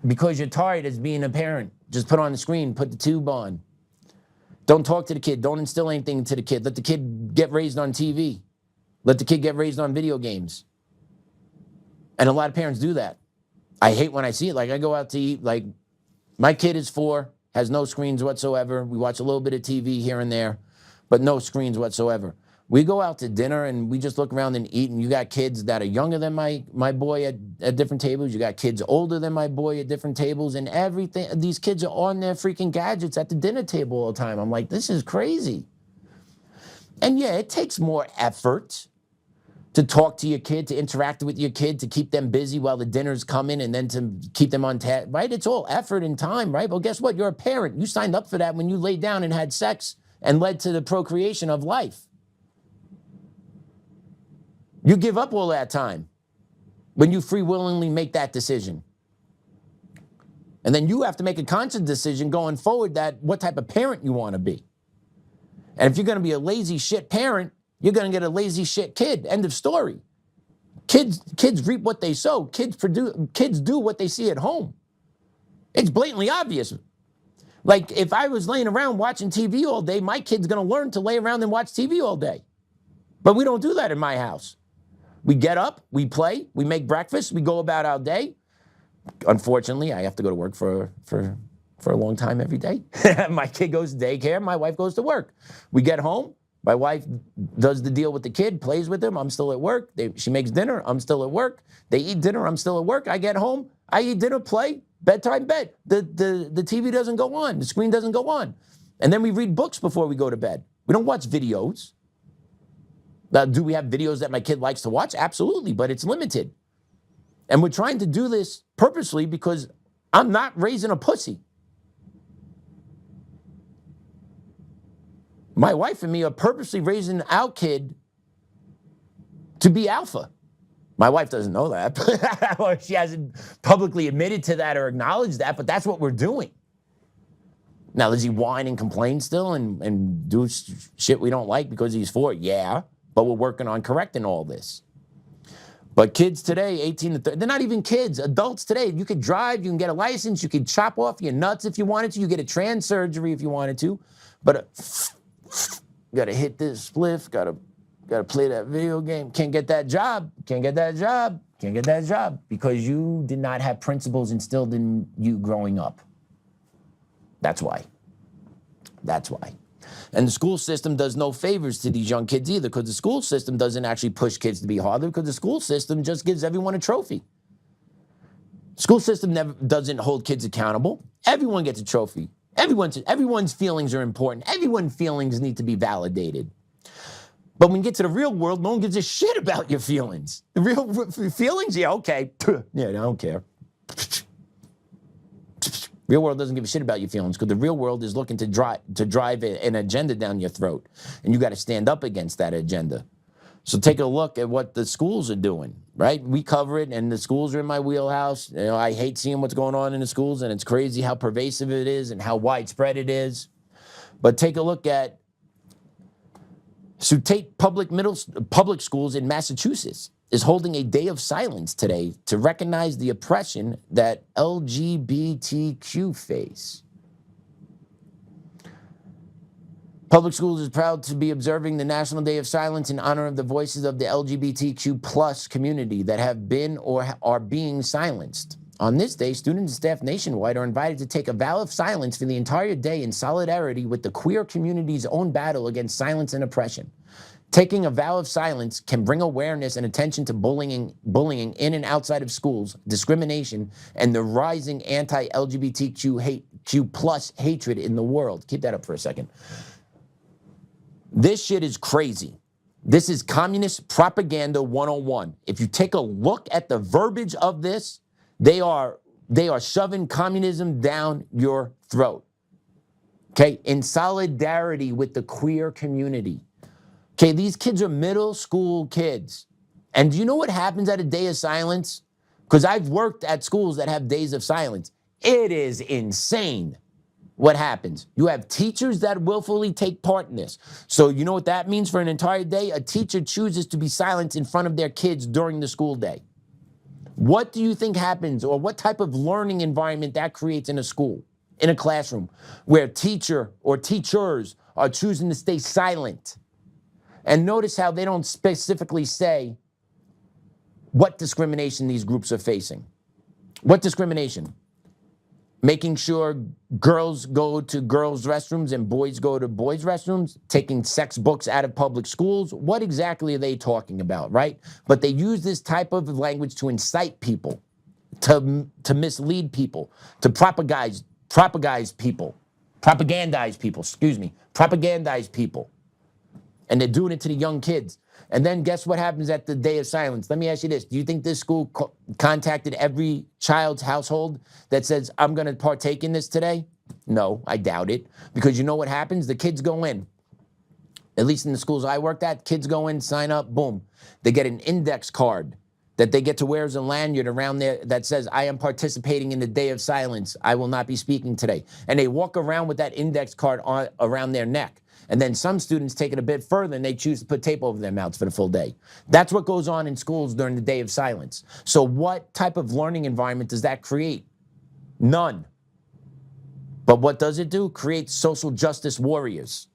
because you're tired as being a parent. Just put on the screen, put the tube on. Don't talk to the kid. Don't instill anything into the kid. Let the kid get raised on TV. Let the kid get raised on video games. And a lot of parents do that. I hate when I see it. Like, I go out to eat. Like, my kid is 4, has no screens whatsoever. We watch a little bit of TV here and there, but no screens whatsoever. We go out to dinner and we just look around and eat, and you got kids that are younger than my boy at different tables. You got kids older than my boy at different tables, and everything. These kids are on their freaking gadgets at the dinner table all the time. I'm like, this is crazy. And yeah, it takes more effort to talk to your kid, to interact with your kid, to keep them busy while the dinner's coming, and then to keep them on task, right? It's all effort and time, right? Well, guess what? You're a parent. You signed up for that when you laid down and had sex and led to the procreation of life. You give up all that time when you free willingly make that decision. And then you have to make a conscious decision going forward that what type of parent you want to be. And if you're going to be a lazy shit parent, you're going to get a lazy shit kid. End of story. Kids reap what they sow. Kids do what they see at home. It's blatantly obvious. Like, if I was laying around watching TV all day, my kid's going to learn to lay around and watch TV all day. But we don't do that in my house. We get up, we play, we make breakfast, we go about our day. Unfortunately, I have to go to work for a long time every day. My kid goes to daycare, my wife goes to work. We get home, my wife does the deal with the kid, plays with him, I'm still at work. She makes dinner, I'm still at work. They eat dinner, I'm still at work. I get home, I eat dinner, play, bedtime, bed. The TV doesn't go on, the screen doesn't go on. And then we read books before we go to bed. We don't watch videos. Now, do we have videos that my kid likes to watch? Absolutely, but it's limited. And we're trying to do this purposely because I'm not raising a pussy. My wife and me are purposely raising our kid to be alpha. My wife doesn't know that. Or she hasn't publicly admitted to that or acknowledged that, but that's what we're doing. Now, does he whine and complain still and do shit we don't like because he's for it? Yeah, but we're working on correcting all this. But kids today, 18 to 30, they're not even kids. Adults today, you could drive, you can get a license, you could chop off your nuts if you wanted to, you get a trans surgery if you wanted to, but you gotta hit this spliff, gotta play that video game, can't get that job, can't get that job, because you did not have principles instilled in you growing up. That's why. And the school system does no favors to these young kids either, because the school system doesn't actually push kids to be harder, because the school system just gives everyone a trophy. School system doesn't hold kids accountable. Everyone gets a trophy. Everyone's feelings are important. Everyone's feelings need to be validated. But when you get to the real world, no one gives a shit about your feelings. The real feelings, yeah, okay. Yeah, I don't care. Real world doesn't give a shit about your feelings, because the real world is looking to drive an agenda down your throat. And you got to stand up against that agenda. So take a look at what the schools are doing, right? We cover it, and the schools are in my wheelhouse. You know, I hate seeing what's going on in the schools, and it's crazy how pervasive it is and how widespread it is. But take a look at Tate Public Schools in Massachusetts is holding a day of silence today to recognize the oppression that LGBTQ face. Public Schools is proud to be observing the National Day of Silence in honor of the voices of the LGBTQ plus community that have been or are being silenced. On this day, students and staff nationwide are invited to take a vow of silence for the entire day in solidarity with the queer community's own battle against silence and oppression. Taking a vow of silence can bring awareness and attention to bullying in and outside of schools, discrimination, and the rising anti-LGBTQ plus hatred in the world. Keep that up for a second. This shit is crazy. This is communist propaganda 101. If you take a look at the verbiage of this, they are shoving communism down your throat. Okay, in solidarity with the queer community. Okay, these kids are middle school kids. And do you know what happens at a day of silence? Because I've worked at schools that have days of silence. It is insane what happens. You have teachers that willfully take part in this. So you know what that means for an entire day? A teacher chooses to be silent in front of their kids during the school day. What do you think happens, or what type of learning environment that creates in a school, in a classroom, where teacher or teachers are choosing to stay silent? And notice how they don't specifically say what discrimination these groups are facing. What discrimination? Making sure girls go to girls' restrooms and boys go to boys' restrooms, taking sex books out of public schools. What exactly are they talking about, right? But they use this type of language to incite people, to mislead people, to propagandize people. And they're doing it to the young kids. And then guess what happens at the day of silence? Let me ask you this. Do you think this school contacted every child's household that says, I'm going to partake in this today? No, I doubt it. Because you know what happens? The kids go in. At least in the schools I worked at, kids go in, sign up, boom. They get an index card that they get to wear as a lanyard around there that says, I am participating in the day of silence. I will not be speaking today. And they walk around with that index card around their neck. And then some students take it a bit further and they choose to put tape over their mouths for the full day. That's what goes on in schools during the day of silence. So what type of learning environment does that create? None. But what does it do? Creates social justice warriors.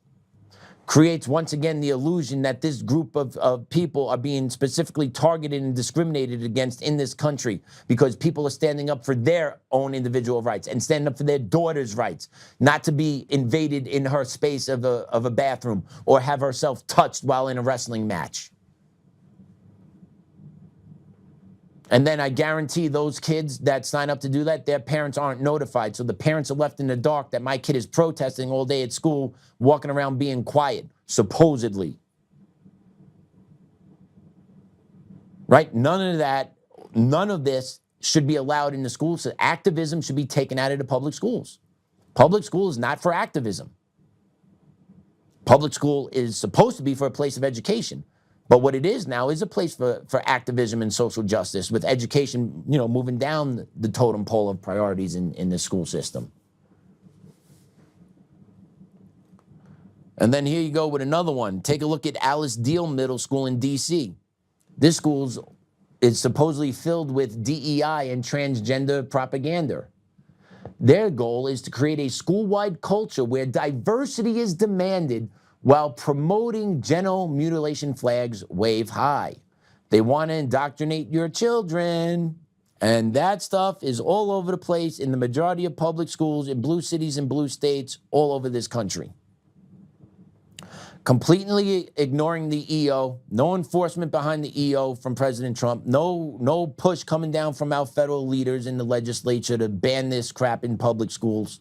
Creates, once again, the illusion that this group of people are being specifically targeted and discriminated against in this country because people are standing up for their own individual rights and standing up for their daughter's rights, not to be invaded in her space of a bathroom or have herself touched while in a wrestling match. And then I guarantee those kids that sign up to do that, their parents aren't notified. So the parents are left in the dark that my kid is protesting all day at school, walking around being quiet, supposedly. Right? None of that, none of this should be allowed in the schools. So activism should be taken out of the public schools. Public school is not for activism. Public school is supposed to be for a place of education. But what it is now is a place for activism and social justice, with education, moving down the totem pole of priorities in the school system. And then here you go with another one. Take a look at Alice Deal Middle School in D.C. This school is supposedly filled with DEI and transgender propaganda. Their goal is to create a school-wide culture where diversity is demanded while promoting genital mutilation flags wave high. They want to indoctrinate your children. And that stuff is all over the place in the majority of public schools in blue cities and blue states all over this country. Completely ignoring the EO, no enforcement behind the EO from President Trump, no push coming down from our federal leaders in the legislature to ban this crap in public schools.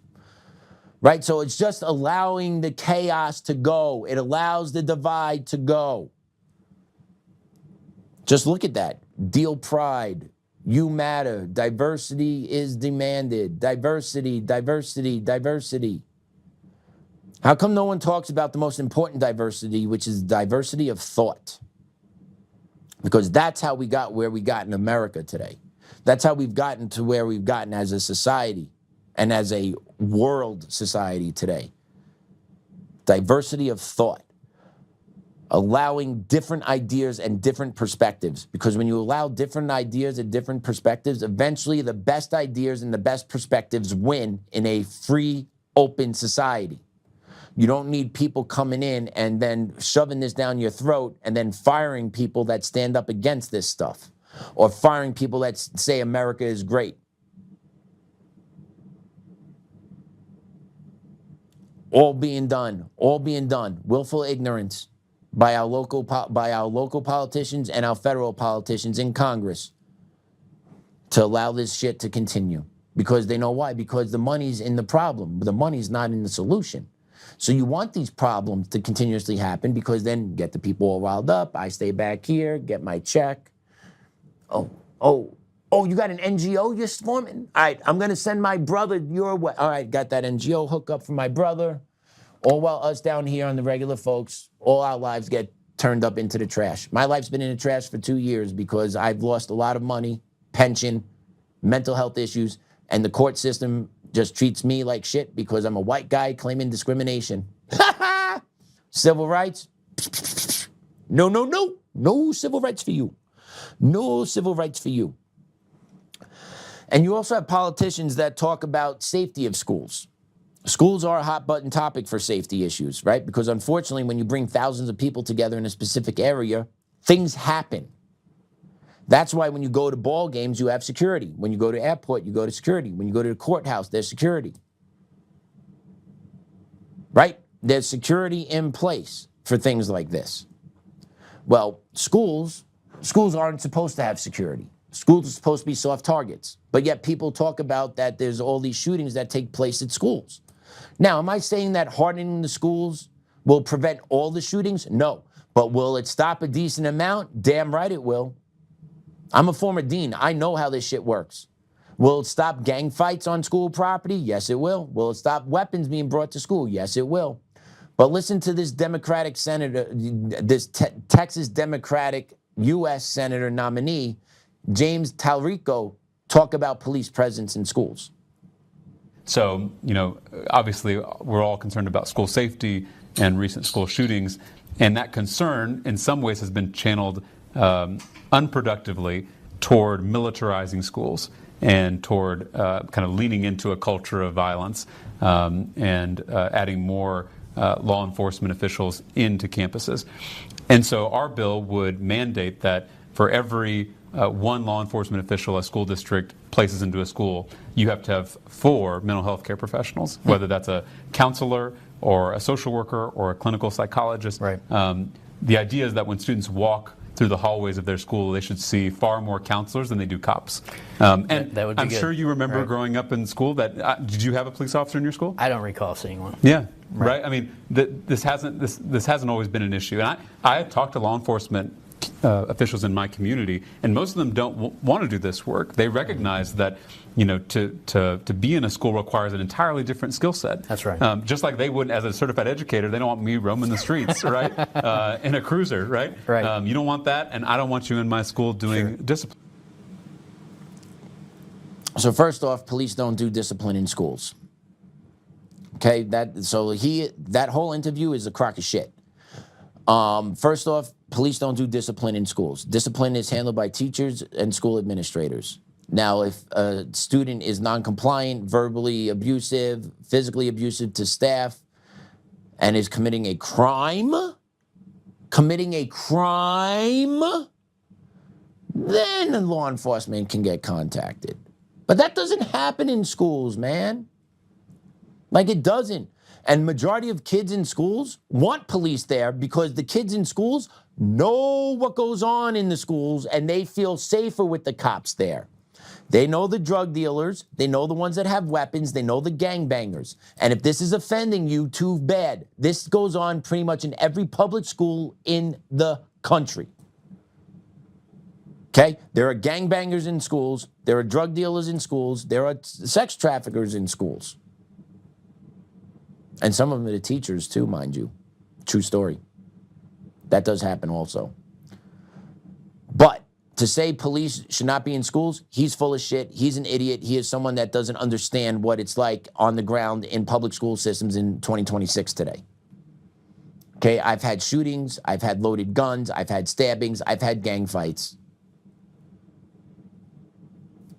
Right? So it's just allowing the chaos to go. It allows the divide to go. Just look at that. Deal pride. You matter. Diversity is demanded. Diversity, diversity, diversity. How come no one talks about the most important diversity, which is diversity of thought? Because that's how we got where we got in America today. That's how we've gotten to where we've gotten as a society and as a world society today. Diversity of thought. Allowing different ideas and different perspectives. Because when you allow different ideas and different perspectives, eventually the best ideas and the best perspectives win in a free, open society. You don't need people coming in and then shoving this down your throat and then firing people that stand up against this stuff, or firing people that say America is great. All being done, willful ignorance by our local politicians and our federal politicians in Congress to allow this shit to continue. Because they know why? Because the money's in the problem. The money's not in the solution. So you want these problems to continuously happen, because then get the people all riled up. I stay back here, get my check. Oh, you got an NGO you're forming? All right, I'm going to send my brother your way. All right, got that NGO hookup for my brother. All while us down here on the regular folks, all our lives get turned up into the trash. My life's been in the trash for 2 years because I've lost a lot of money, pension, mental health issues, and the court system just treats me like shit because I'm a white guy claiming discrimination. Civil rights? No, no, no. No civil rights for you. No civil rights for you. And you also have politicians that talk about safety of schools. Schools are a hot button topic for safety issues, right? Because unfortunately, when you bring thousands of people together in a specific area, things happen. That's why when you go to ball games, you have security. When you go to airport, you go to security. When you go to the courthouse, there's security. Right? There's security in place for things like this. Well, schools aren't supposed to have security. Schools are supposed to be soft targets. But yet people talk about that there's all these shootings that take place at schools. Now, am I saying that hardening the schools will prevent all the shootings? No. But will it stop a decent amount? Damn right it will. I'm a former dean. I know how this shit works. Will it stop gang fights on school property? Yes, it will. Will it stop weapons being brought to school? Yes, it will. But listen to this Democratic senator, this Texas Democratic U.S. senator nominee, James Talarico, talk about police presence in schools. So, obviously we're all concerned about school safety and recent school shootings. And that concern in some ways has been channeled unproductively toward militarizing schools and toward kind of leaning into a culture of violence and adding more law enforcement officials into campuses. And so our bill would mandate that for every one law enforcement official a school district places into a school, you have to have 4 mental health care professionals, whether that's a counselor or a social worker or a clinical psychologist. Right. The idea is that when students walk through the hallways of their school, they should see far more counselors than they do cops. And that would be I'm good. Sure you remember growing up in school that, did you have a police officer in your school? I don't recall seeing one. Yeah, right. I mean, this hasn't always been an issue. And I have talked to law enforcement officials in my community, and most of them don't want to do this work. They recognize that, you know, to be in a school requires an entirely different skill set. That's right. Just like they would as a certified educator, they don't want me roaming the streets, right, in a cruiser, right? Right. You don't want that, and I don't want you in my school doing discipline. So first off, police don't do discipline in schools. Okay, that whole interview is a crock of shit. First off, police don't do discipline in schools. Discipline is handled by teachers and school administrators. Now, if a student is non-compliant, verbally abusive, physically abusive to staff, and is committing a crime, then law enforcement can get contacted. But that doesn't happen in schools, man. Like, it doesn't. And majority of kids in schools want police there because the kids in schools know what goes on in the schools and they feel safer with the cops there. They know the drug dealers, they know the ones that have weapons, they know the gangbangers. And if this is offending you, too bad. This goes on pretty much in every public school in the country. Okay? There are gangbangers in schools, there are drug dealers in schools, there are sex traffickers in schools. And some of them are the teachers too, mind you. True story. That does happen also. But to say police should not be in schools, he's full of shit. He's an idiot. He is someone that doesn't understand what it's like on the ground in public school systems in 2026 today. Okay, I've had shootings, I've had loaded guns, I've had stabbings, I've had gang fights.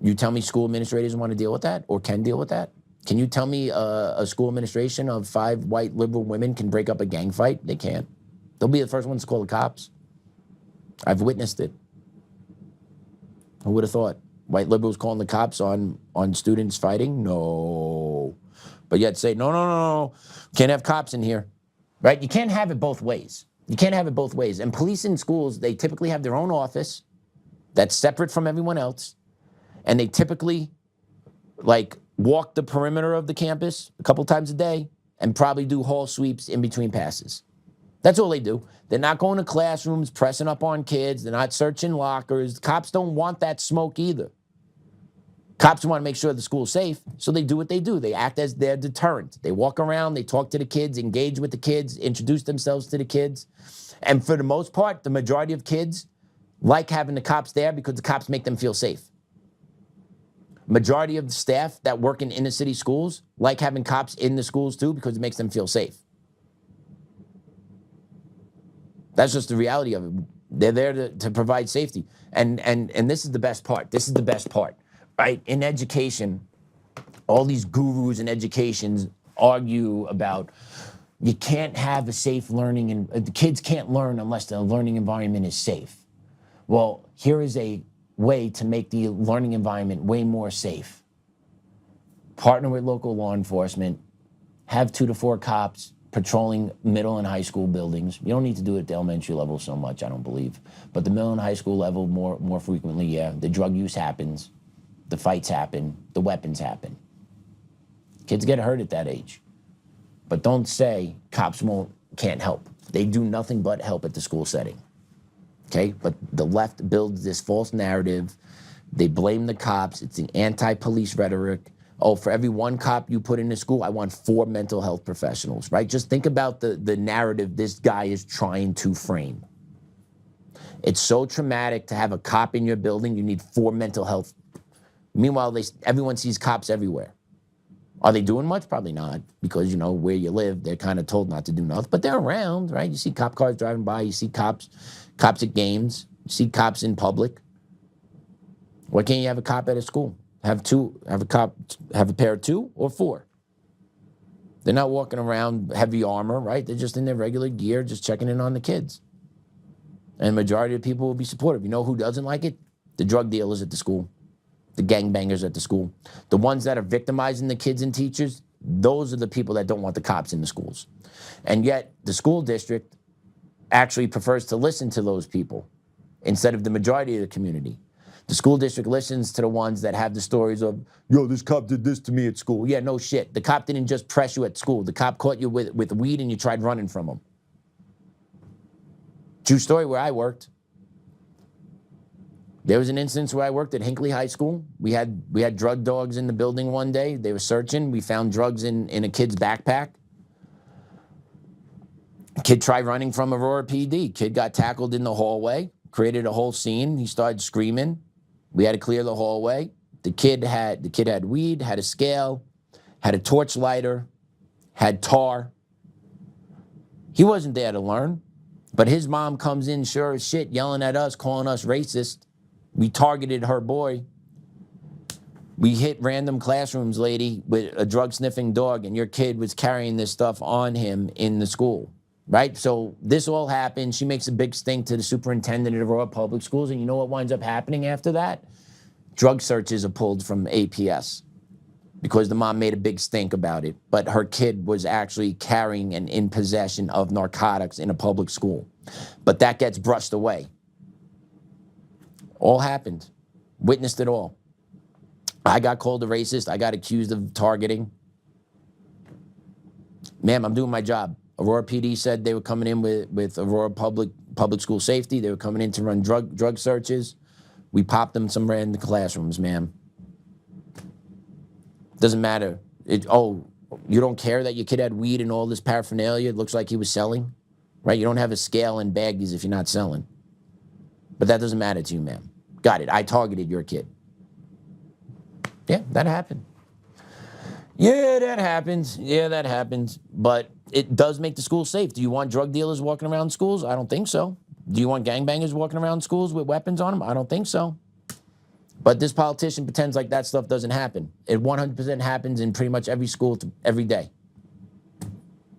You tell me school administrators want to deal with that or can deal with that? Can you tell me a school administration of 5 white liberal women can break up a gang fight? They can't. They'll be the first ones to call the cops. I've witnessed it. Who would have thought? White liberals calling the cops on students fighting? No. But yet say, no, can't have cops in here. Right? You can't have it both ways. You can't have it both ways. And police in schools, they typically have their own office that's separate from everyone else. And they typically, like, walk the perimeter of the campus a couple times a day and probably do hall sweeps in between passes. That's all they do. They're not going to classrooms, pressing up on kids. They're not searching lockers. Cops don't want that smoke either. Cops want to make sure the school's safe, so they do what they do. They act as their deterrent. They walk around, they talk to the kids, engage with the kids, introduce themselves to the kids. And for the most part, the majority of kids like having the cops there because the cops make them feel safe. Majority of the staff that work in inner city schools like having cops in the schools too because it makes them feel safe. That's just the reality of it. They're there to provide safety. And this is the best part. This is the best part, right? In education, all these gurus in education argue about you can't have a safe learning and the kids can't learn unless the learning environment is safe. Well, here is a way to make the learning environment way more safe. Partner with local law enforcement, have 2 to 4 cops patrolling middle and high school buildings. You don't need to do it at the elementary level so much, I don't believe. But the middle and high school level more frequently, yeah. The drug use happens, the fights happen, the weapons happen. Kids get hurt at that age. But don't say cops can't help. They do nothing but help at the school setting. Okay, but the left builds this false narrative. They blame the cops. It's an anti-police rhetoric. Oh, for every 1 cop you put in a school, I want 4 mental health professionals, right? Just think about the narrative this guy is trying to frame. It's so traumatic to have a cop in your building, you need 4 mental health. Meanwhile, everyone sees cops everywhere. Are they doing much? Probably not, because, you know, where you live, they're kind of told not to do nothing. But they're around, right? You see cop cars driving by, you see cops at games, you see cops in public. Why can't you have a cop at a school? Have a pair of 2 or 4. They're not walking around heavy armor, right? They're just in their regular gear, just checking in on the kids. And the majority of people will be supportive. You know who doesn't like it? The drug dealers at the school, the gangbangers at the school. The ones that are victimizing the kids and teachers, those are the people that don't want the cops in the schools. And yet, the school district actually prefers to listen to those people instead of the majority of the community. The school district listens to the ones that have the stories of, yo, this cop did this to me at school. Yeah, no shit. The cop didn't just press you at school. The cop caught you with weed and you tried running from him. True story where I worked. There was an instance where I worked at Hinckley High School. We had drug dogs in the building one day. They were searching. We found drugs in a kid's backpack. Kid tried running from Aurora PD. Kid got tackled in the hallway, created a whole scene. He started screaming. We had to clear the hallway. The kid had weed, had a scale, had a torch lighter, had tar. He wasn't there to learn, but his mom comes in sure as shit yelling at us, calling us racist. We targeted her boy. We hit random classrooms, lady, with a drug-sniffing dog, and your kid was carrying this stuff on him in the school, right? So this all happened. She makes a big stink to the superintendent of Aurora Public Schools, and you know what winds up happening after that? Drug searches are pulled from APS because the mom made a big stink about it, but her kid was actually carrying and in possession of narcotics in a public school. But that gets brushed away. All happened. Witnessed it all. I got called a racist. I got accused of targeting. Ma'am, I'm doing my job. Aurora PD said they were coming in with Aurora public school safety. They were coming in to run drug searches. We popped them some random classrooms, ma'am. Doesn't matter. You don't care that your kid had weed and all this paraphernalia? It looks like he was selling, right? You don't have a scale and baggies if you're not selling. But that doesn't matter to you, ma'am. Got it. I targeted your kid. Yeah, that happened. Yeah, that happens. Yeah, that happens. But it does make the school safe. Do you want drug dealers walking around schools? I don't think so. Do you want gangbangers walking around schools with weapons on them? I don't think so. But this politician pretends like that stuff doesn't happen. It 100% happens in pretty much every school every day.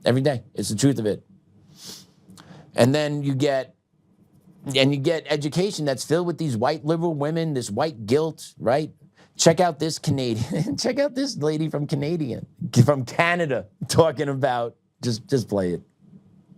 Every day. It's the truth of it. And then you get education that's filled with these white liberal women, this white guilt, right? Check out this Canadian. Check out this lady from Canada talking about, just play it.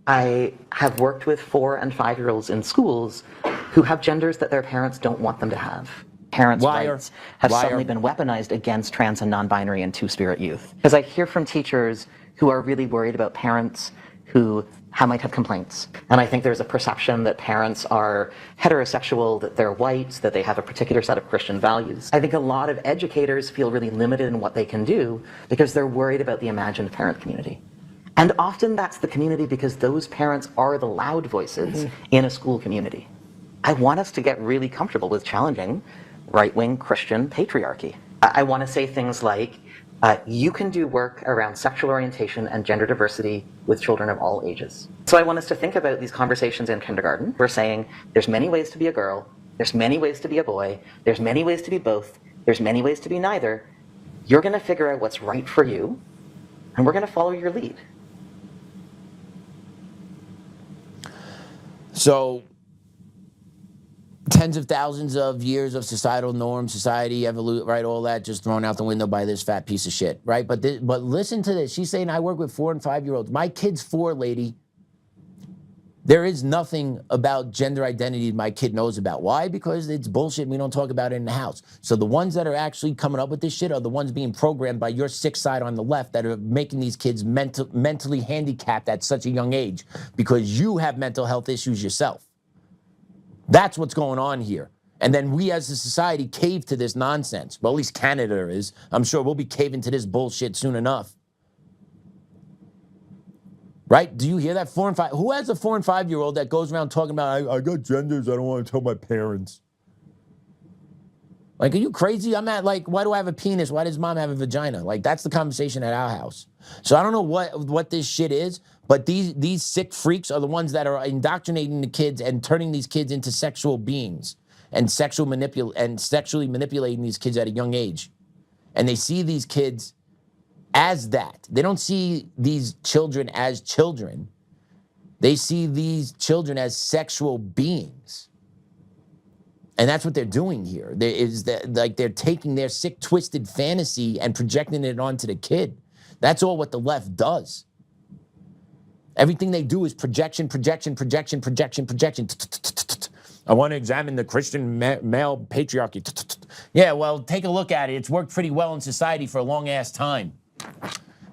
I have worked with 4- and 5-year-olds in schools who have genders that their parents don't want them to have. Parents' rights have suddenly been weaponized against trans and non-binary and two-spirit youth. Because I hear from teachers who are really worried about parents who might have complaints. And I think there's a perception that parents are heterosexual, that they're white, that they have a particular set of Christian values. I think a lot of educators feel really limited in what they can do because they're worried about the imagined parent community. And often that's the community because those parents are the loud voices in a school community. I want us to get really comfortable with challenging right-wing Christian patriarchy. I want to say things like, you can do work around sexual orientation and gender diversity with children of all ages. So I want us to think about these conversations in kindergarten. We're saying there's many ways to be a girl, there's many ways to be a boy, there's many ways to be both, there's many ways to be neither. You're going to figure out what's right for you, and we're going to follow your lead. So, tens of thousands of years of societal norms, society, evolution, right, all that just thrown out the window by this fat piece of shit, right? But listen to this. She's saying, I work with 4- and 5-year-olds. My kid's 4, lady. There is nothing about gender identity my kid knows about. Why? Because it's bullshit and we don't talk about it in the house. So the ones that are actually coming up with this shit are the ones being programmed by your sick side on the left that are making these kids mentally handicapped at such a young age because you have mental health issues yourself. That's what's going on here. And then we as a society cave to this nonsense. Well, at least Canada is. I'm sure we'll be caving to this bullshit soon enough. Right? Do you hear that? 4 and 5. Who has a 4- and 5-year-old that goes around talking about, I got genders, I don't want to tell my parents? Like, are you crazy? Why do I have a penis? Why does mom have a vagina? Like, that's the conversation at our house. So I don't know what this shit is, but these sick freaks are the ones that are indoctrinating the kids and turning these kids into sexual beings and sexually manipulating these kids at a young age. And they see these kids as that. They don't see these children as children. They see these children as sexual beings. And that's what they're doing here. They're taking their sick, twisted fantasy and projecting it onto the kid. That's all what the left does. Everything they do is projection, projection, projection, projection, projection. I want to examine the Christian male patriarchy. Yeah, well, take a look at it. It's worked pretty well in society for a long-ass time.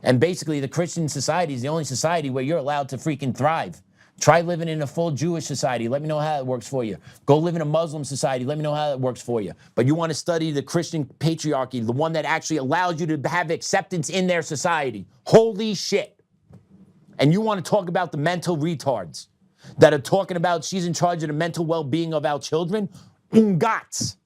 And basically, the Christian society is the only society where you're allowed to freaking thrive. Try living in a full Jewish society. Let me know how it works for you. Go live in a Muslim society. Let me know how it works for you. But you want to study the Christian patriarchy, the one that actually allows you to have acceptance in their society. Holy shit. And you want to talk about the mental retards that are talking about she's in charge of the mental well-being of our children? Ungats.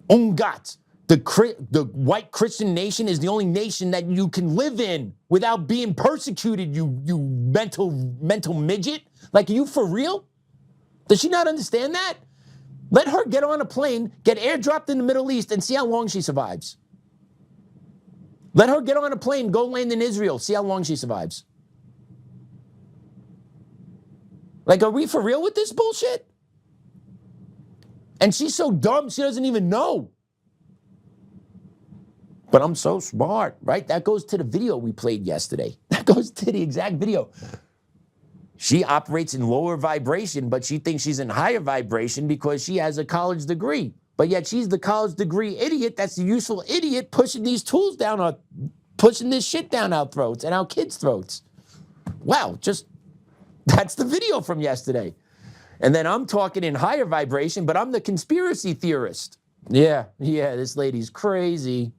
Ungats. The white Christian nation is the only nation that you can live in without being persecuted, you mental midget. Like, are you for real? Does she not understand that? Let her get on a plane, get airdropped in the Middle East, and see how long she survives. Let her get on a plane, go land in Israel, see how long she survives. Like, are we for real with this bullshit? And she's so dumb, she doesn't even know. But I'm so smart, right? That goes to the video we played yesterday. That goes to the exact video. She operates in lower vibration, but she thinks she's in higher vibration because she has a college degree. But yet she's the college degree idiot that's the useful idiot pushing these tools down pushing this shit down our throats and our kids' throats. Wow, that's the video from yesterday. And then I'm talking in higher vibration, but I'm the conspiracy theorist. Yeah, this lady's crazy.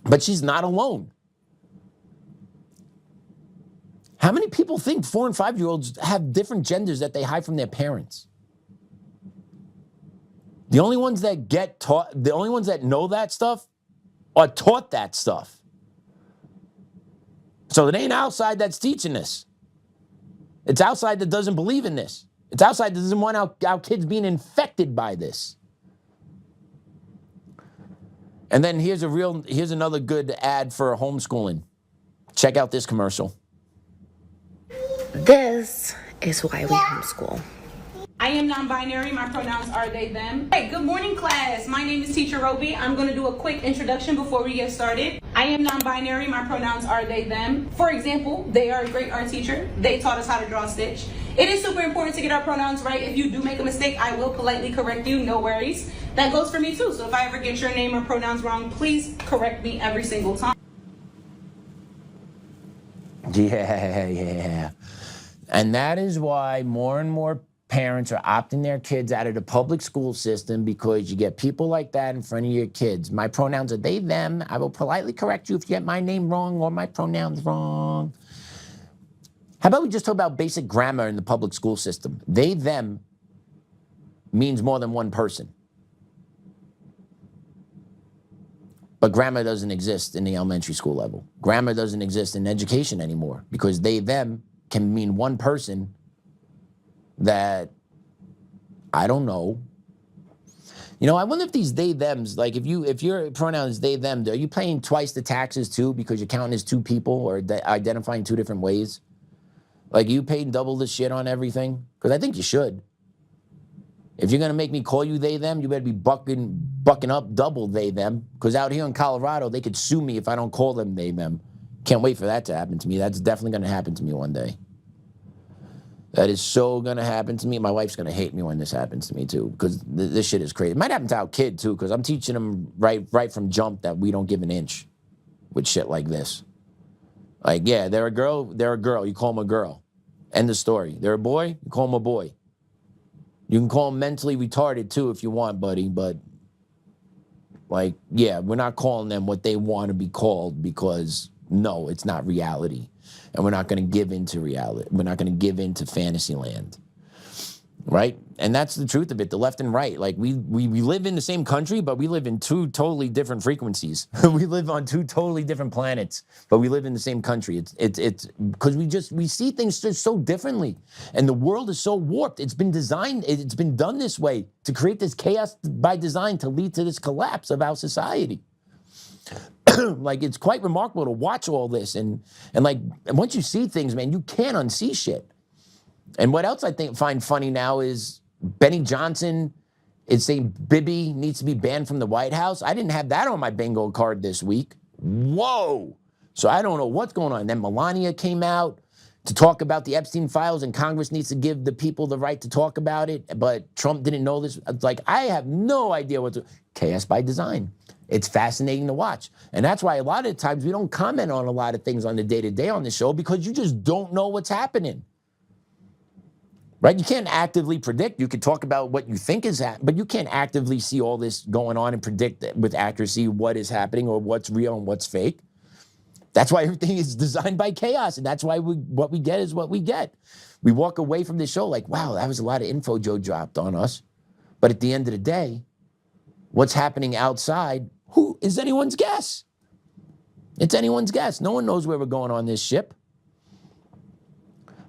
But she's not alone. How many people think 4- and 5-year-olds have different genders that they hide from their parents? The only ones that get taught, the only ones that know that stuff are taught that stuff. So it ain't outside that's teaching this. It's outside that doesn't believe in this. It's outside that doesn't want our kids being infected by this. And then here's another good ad for homeschooling. Check out this commercial. This is why we homeschool. I am non-binary. My pronouns are they, them. Hey, good morning, class. My name is Teacher Roby. I'm going to do a quick introduction before we get started. I am non-binary. My pronouns are they, them. For example, they are a great art teacher. They taught us how to draw a stitch. It is super important to get our pronouns right. If you do make a mistake, I will politely correct you. No worries. That goes for me too. So if I ever get your name or pronouns wrong, please correct me every single time. Yeah. And that is why more and more parents are opting their kids out of the public school system, because you get people like that in front of your kids. My pronouns are they, them. I will politely correct you if you get my name wrong or my pronouns wrong. How about we just talk about basic grammar in the public school system? They, them means more than one person. But grammar doesn't exist in the elementary school level. Grammar doesn't exist in education anymore, because they, them can mean one person that, I don't know. You know, I wonder if these they, thems, like if your pronoun is they, them, are you paying twice the taxes too because you're counting as two people or identifying two different ways? Like, you paying double the shit on everything? Because I think you should. If you're going to make me call you they, them, you better be bucking up double they, them. Because out here in Colorado, they could sue me if I don't call them they, them. Can't wait for that to happen to me. That's definitely going to happen to me one day. That is so going to happen to me. My wife's going to hate me when this happens to me, too, because this shit is crazy. It might happen to our kid, too, because I'm teaching them right from jump that we don't give an inch with shit like this. Like, yeah, they're a girl, you call them a girl. End of story. They're a boy, you call them a boy. You can call them mentally retarded, too, if you want, buddy, but, like, yeah, we're not calling them what they want to be called because, no, it's not reality. And we're not going to give into reality. We're not going to give into fantasy land, right? And that's the truth of it, the left and right. Like, we live in the same country, but we live in two totally different frequencies. We live on two totally different planets, but we live in the same country. It's because we see things just so differently. And the world is so warped. It's been designed, it's been done this way to create this chaos by design to lead to this collapse of our society. Like, it's quite remarkable to watch all this. And like, once you see things, man, you can't unsee shit. And what else I find funny now is Benny Johnson is saying Bibi needs to be banned from the White House. I didn't have that on my bingo card this week. Whoa. So I don't know what's going on. And then Melania came out to talk about the Epstein files, and Congress needs to give the people the right to talk about it. But Trump didn't know this. It's like, I have no idea chaos by design. It's fascinating to watch. And that's why a lot of times we don't comment on a lot of things on the day-to-day on the show, because you just don't know what's happening. Right? You can't actively predict. You can talk about what you think is happening, but you can't actively see all this going on and predict with accuracy what is happening or what's real and what's fake. That's why everything is designed by chaos, and that's why what we get is what we get. We walk away from the show like, wow, that was a lot of info Joe dropped on us. But at the end of the day, what's happening outside, who is anyone's guess? It's anyone's guess. No one knows where we're going on this ship.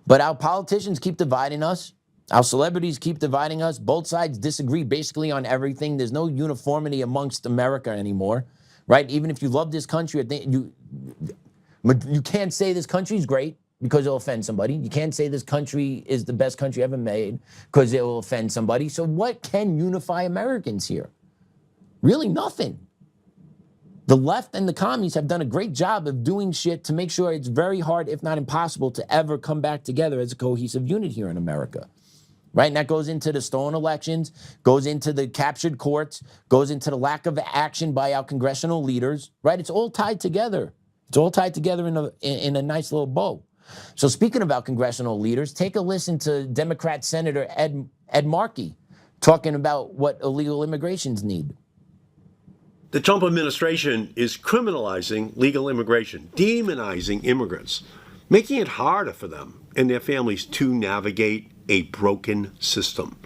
But our politicians keep dividing us. Our celebrities keep dividing us. Both sides disagree basically on everything. There's no uniformity amongst America anymore, right? Even if you love this country, you can't say this country's great because it'll offend somebody. You can't say this country is the best country ever made because it will offend somebody. So what can unify Americans here? Really nothing. The left and the commies have done a great job of doing shit to make sure it's very hard, if not impossible, to ever come back together as a cohesive unit here in America. Right? And that goes into the stolen elections, goes into the captured courts, goes into the lack of action by our congressional leaders. Right? It's all tied together. It's all tied together in a nice little bow. So speaking about congressional leaders, take a listen to Democrat Senator Ed Markey talking about what illegal immigrations need. The Trump administration is criminalizing legal immigration, demonizing immigrants, making it harder for them and their families to navigate a broken system.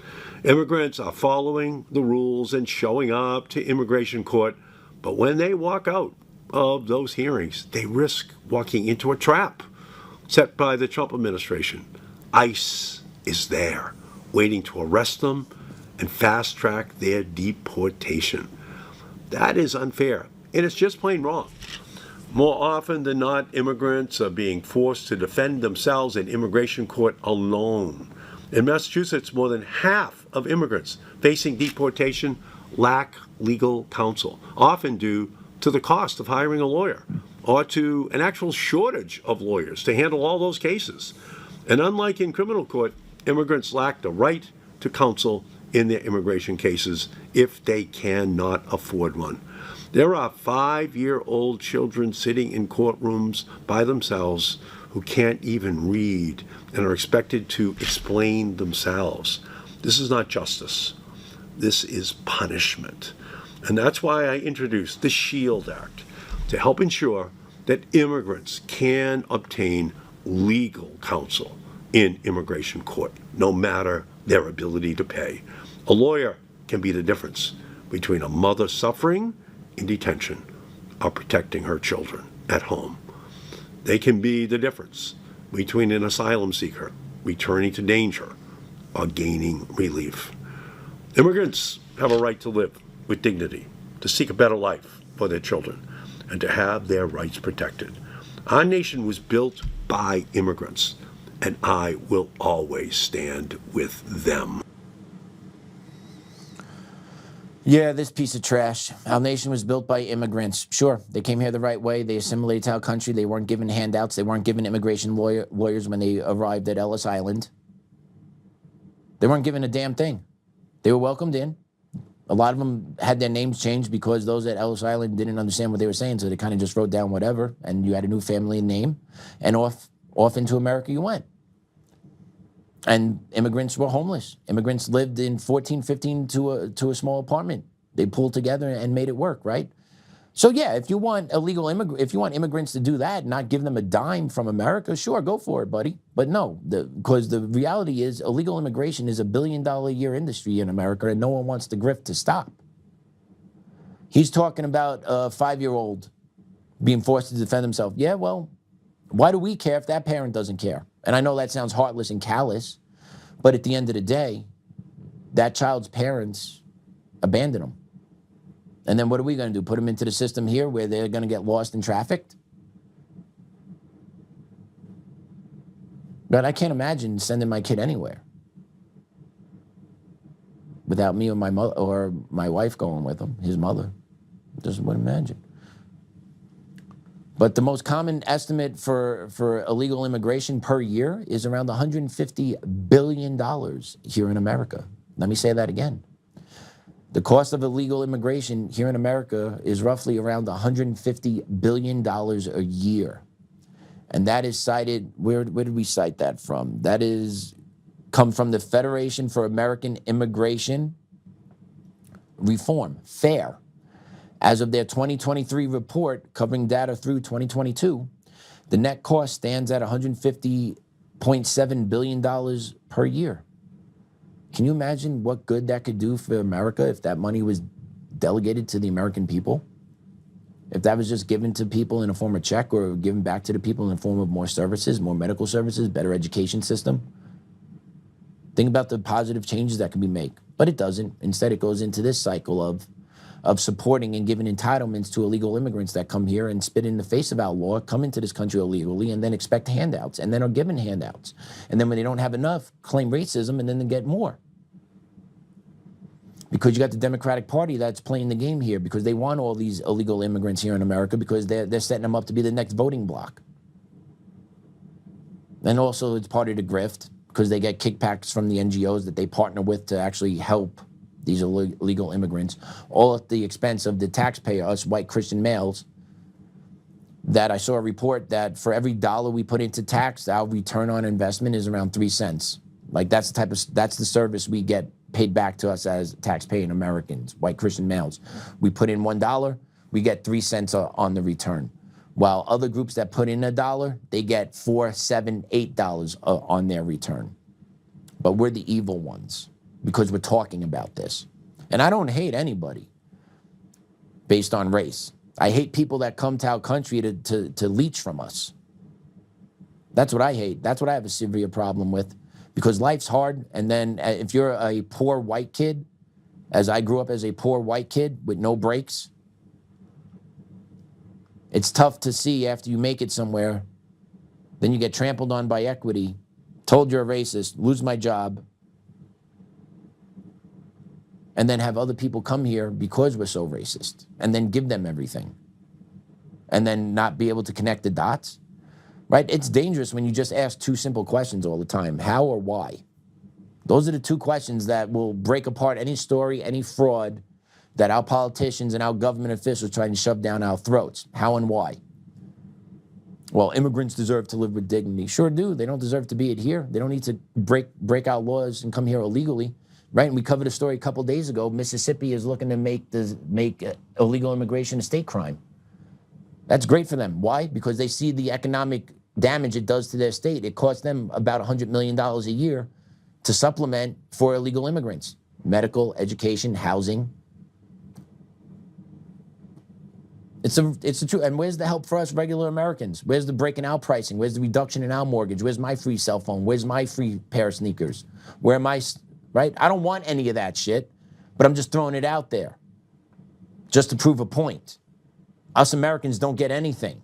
Immigrants are following the rules and showing up to immigration court, but when they walk out of those hearings, they risk walking into a trap set by the Trump administration. ICE is there, waiting to arrest them and fast-track their deportation. That is unfair, and it's just plain wrong. More often than not, immigrants are being forced to defend themselves in immigration court alone. In Massachusetts, more than half of immigrants facing deportation lack legal counsel, often due to the cost of hiring a lawyer or to an actual shortage of lawyers to handle all those cases. And unlike in criminal court, immigrants lack the right to counsel in their immigration cases if they cannot afford one. There are 5-year-old children sitting in courtrooms by themselves who can't even read and are expected to explain themselves. This is not justice. This is punishment. And that's why I introduced the SHIELD Act to help ensure that immigrants can obtain legal counsel in immigration court, no matter their ability to pay. A lawyer can be the difference between a mother suffering in detention or protecting her children at home. They can be the difference between an asylum seeker returning to danger or gaining relief. Immigrants have a right to live with dignity, to seek a better life for their children, and to have their rights protected. Our nation was built by immigrants, and I will always stand with them. Yeah, this piece of trash. Our nation was built by immigrants. Sure, they came here the right way. They assimilated to our country. They weren't given handouts. They weren't given immigration lawyers when they arrived at Ellis Island. They weren't given a damn thing. They were welcomed in. A lot of them had their names changed because those at Ellis Island didn't understand what they were saying, so they kind of just wrote down whatever, and you had a new family name, and off into America you went. And immigrants were homeless. Immigrants lived in 14, 15 to a small apartment. They pulled together and made it work, right? So yeah, if you want immigrants to do that, not give them a dime from America, sure, go for it, buddy. But no, because the reality is illegal immigration is $1 billion a year industry in America, and no one wants the grift to stop. He's talking about a 5-year-old being forced to defend himself. Yeah, well, why do we care if that parent doesn't care? And I know that sounds heartless and callous, but at the end of the day, that child's parents abandon them. And then what are we going to do? Put them into the system here where they're going to get lost and trafficked? But I can't imagine sending my kid anywhere without me or my mother or my wife going with him, his mother. Just wouldn't imagine. But the most common estimate for illegal immigration per year is around $150 billion here in America. Let me say that again. The cost of illegal immigration here in America is roughly around $150 billion a year. And that is cited, where did we cite that from? That is come from the Federation for American Immigration Reform, FAIR. As of their 2023 report covering data through 2022, the net cost stands at $150.7 billion per year. Can you imagine what good that could do for America if that money was delegated to the American people? If that was just given to people in a form of check or given back to the people in the form of more services, more medical services, better education system? Think about the positive changes that can be made. But it doesn't. Instead, it goes into this cycle of supporting and giving entitlements to illegal immigrants that come here and spit in the face of our law, come into this country illegally, and then expect handouts, and then are given handouts. And then when they don't have enough, claim racism, and then they get more. Because you got the Democratic Party that's playing the game here, because they want all these illegal immigrants here in America, because they're setting them up to be the next voting bloc. And also it's part of the grift, because they get kickbacks from the NGOs that they partner with to actually help these illegal immigrants, all at the expense of the taxpayer, us white Christian males, that I saw a report that for every dollar we put into tax, our return on investment is around 3 cents. Like that's the service we get paid back to us as tax-paying Americans, white Christian males. We put in $1, we get 3 cents on the return. While other groups that put in $1, they get $4, $7, $8 on their return. But we're the evil ones, because we're talking about this. And I don't hate anybody based on race. I hate people that come to our country to leech from us. That's what I hate. That's what I have a severe problem with, because life's hard. And then if you're a poor white kid, as I grew up as a poor white kid with no brakes, it's tough to see after you make it somewhere, then you get trampled on by equity, told you're a racist, lose my job, and then have other people come here because we're so racist, and then give them everything, and then not be able to connect the dots, right? It's dangerous when you just ask 2 simple questions all the time, how or why. Those are the 2 questions that will break apart any story, any fraud that our politicians and our government officials try to shove down our throats. How and why? Well, immigrants deserve to live with dignity. Sure do. They don't deserve to be here. They don't need to break our laws and come here illegally. Right, and we covered a story a couple days ago. Mississippi is looking to make illegal immigration a state crime. That's great for them. Why? Because they see the economic damage it does to their state. It costs them about $100 million a year to supplement for illegal immigrants. Medical, education, housing. It's the truth. And where's the help for us regular Americans? Where's the break in our pricing? Where's the reduction in our mortgage? Where's my free cell phone? Where's my free pair of sneakers? Where am I... Right? I don't want any of that shit, but I'm just throwing it out there just to prove a point. Us Americans don't get anything.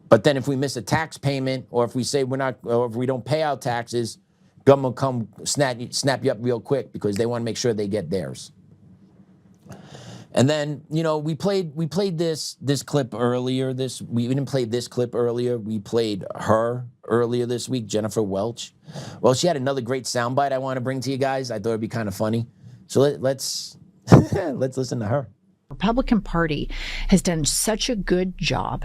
But then if we miss a tax payment, or if we say or if we don't pay our taxes, government will come snap you up real quick because they want to make sure they get theirs. And then, you know, we played this clip earlier. We didn't play this clip earlier. We played her earlier this week, Jennifer Welch. Well, she had another great soundbite I want to bring to you guys. I thought it'd be kind of funny. So let's listen to her. Republican Party has done such a good job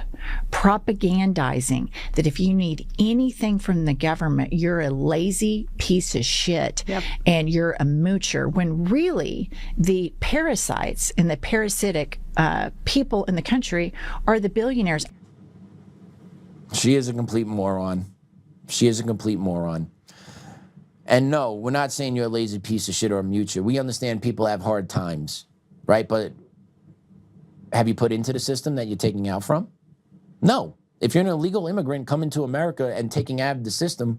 propagandizing that if you need anything from the government, you're a lazy piece of shit. Yep. And you're a moocher, when really the parasites and the parasitic people in the country are the billionaires. She is a complete moron. She is a complete moron. And no, we're not saying you're a lazy piece of shit or a moocher. We understand people have hard times, right? But have you put into the system that you're taking out from? No. If you're an illegal immigrant coming to America and taking out of the system,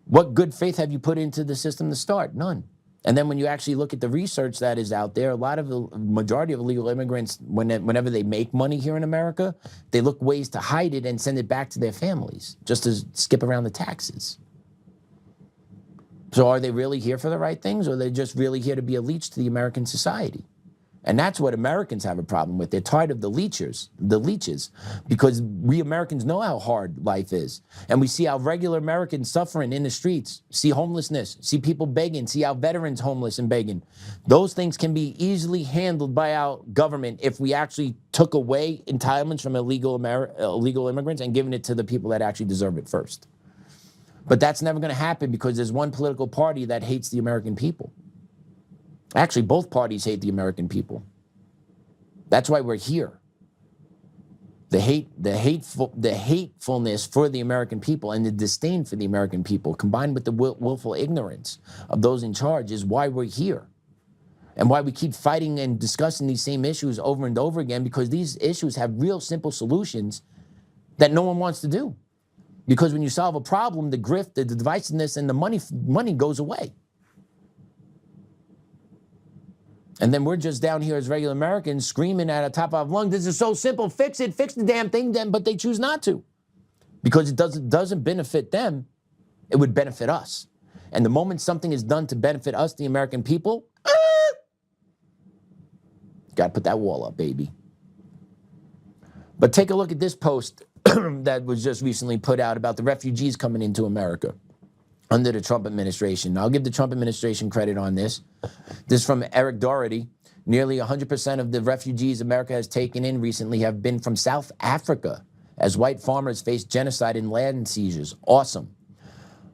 what good faith have you put into the system to start? None. And then when you actually look at the research that is out there, the majority of illegal immigrants, whenever they make money here in America, they look ways to hide it and send it back to their families, just to skip around the taxes. So are they really here for the right things, or are they just really here to be a leech to the American society? And that's what Americans have a problem with. They're tired of the leeches, because we Americans know how hard life is. And we see how regular Americans suffering in the streets, see homelessness, see people begging, see our veterans homeless and begging. Those things can be easily handled by our government if we actually took away entitlements from illegal immigrants and given it to the people that actually deserve it first. But that's never going to happen because there's one political party that hates the American people. Actually, both parties hate the American people. That's why we're here. The hatefulness for the American people and the disdain for the American people, combined with the willful ignorance of those in charge, is why we're here. And why we keep fighting and discussing these same issues over and over again, because these issues have real simple solutions that no one wants to do. Because when you solve a problem, the grift, the divisiveness, and the money goes away. And then we're just down here as regular Americans screaming at the top of our lungs, this is so simple, fix it, fix the damn thing, but they choose not to. Because it doesn't benefit them, it would benefit us. And the moment something is done to benefit us, the American people, gotta put that wall up, baby. But take a look at this post that was just recently put out about the refugees coming into America under the Trump administration. I'll give the Trump administration credit on this. This is from Eric Doherty. Nearly 100% of the refugees America has taken in recently have been from South Africa, as white farmers face genocide and land seizures. Awesome.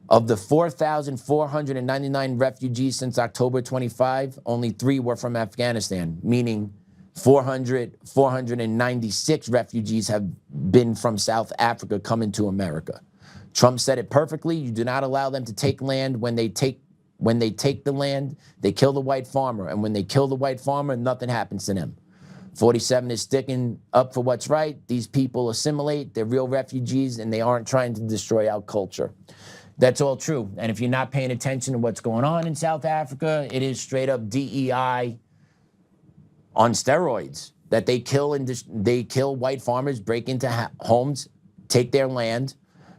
Of the 4,499 refugees since October 25, only 3 were from Afghanistan, meaning 496 refugees have been from South Africa coming to America. Trump said it perfectly. You do not allow them to take land. When they take the land, they kill the white farmer. And when they kill the white farmer, nothing happens to them. 47 is sticking up for what's right. These people assimilate. They're real refugees, and they aren't trying to destroy our culture. That's all true. And if you're not paying attention to what's going on in South Africa, it is straight up DEI on steroids. That they kill white farmers, break into homes, take their land,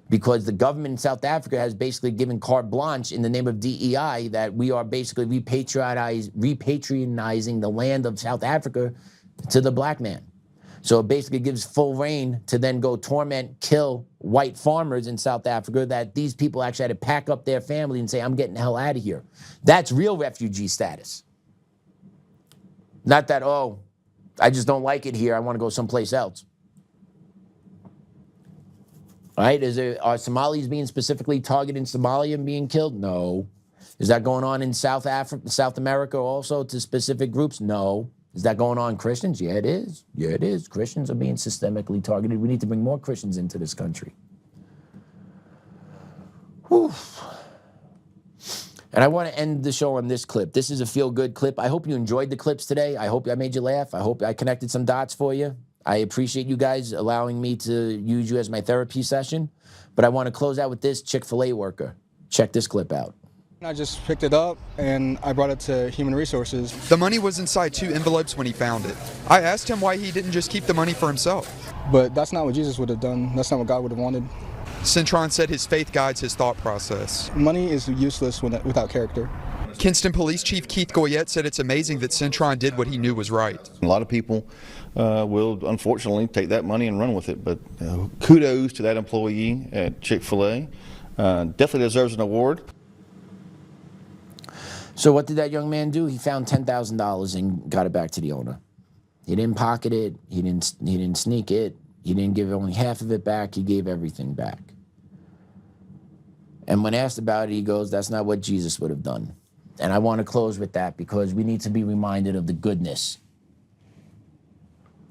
because the government in South Africa has basically given carte blanche in the name of DEI that we are basically repatriating the land of South Africa to the black man. So it basically gives full reign to then go torment, kill white farmers in South Africa, that these people actually had to pack up their family and say, I'm getting the hell out of here. That's real refugee status. Not that, oh, I just don't like it here, I want to go someplace else. All right, are Somalis being specifically targeted in Somalia and being killed? No. Is that going on in South America also to specific groups? No. Is that going on Christians? Yeah, it is. Yeah, it is. Christians are being systemically targeted. We need to bring more Christians into this country. Whew. And I want to end the show on this clip. This is a feel-good clip. I hope you enjoyed the clips today. I hope I made you laugh. I hope I connected some dots for you. I appreciate you guys allowing me to use you as my therapy session. But I want to close out with this Chick-fil-A worker. Check this clip out. I just picked it up and I brought it to Human Resources. The money was inside 2 envelopes when he found it. I asked him why he didn't just keep the money for himself. But that's not what Jesus would have done. That's not what God would have wanted. Centron said his faith guides his thought process. Money is useless without character. Kinston Police Chief Keith Goyette said it's amazing that Centron did what he knew was right. A lot of people will unfortunately take that money and run with it, but kudos to that employee at Chick-fil-A. Definitely deserves an award. So what did that young man do? He found $10,000 and got it back to the owner. He didn't pocket it. He didn't sneak it. He didn't give only half of it back. He gave everything back. And when asked about it, he goes, that's not what Jesus would have done. And I want to close with that because we need to be reminded of the goodness.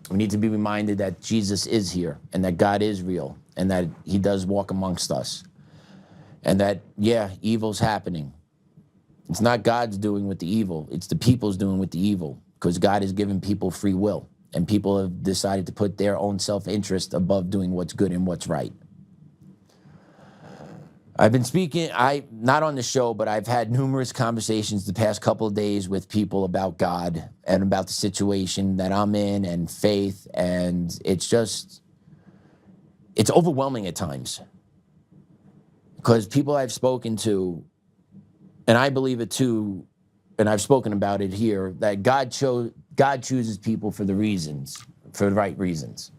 We need to be reminded that Jesus is here and that God is real and that he does walk amongst us. And that, yeah, evil's happening. It's not God's doing with the evil. It's the people's doing with the evil because God has given people free will and people have decided to put their own self-interest above doing what's good and what's right. I've been speaking, not on the show, but I've had numerous conversations the past couple of days with people about God and about the situation that I'm in and faith, and it's overwhelming at times. Because people I've spoken to, and I believe it too, and I've spoken about it here, that God God chooses people for the right reasons.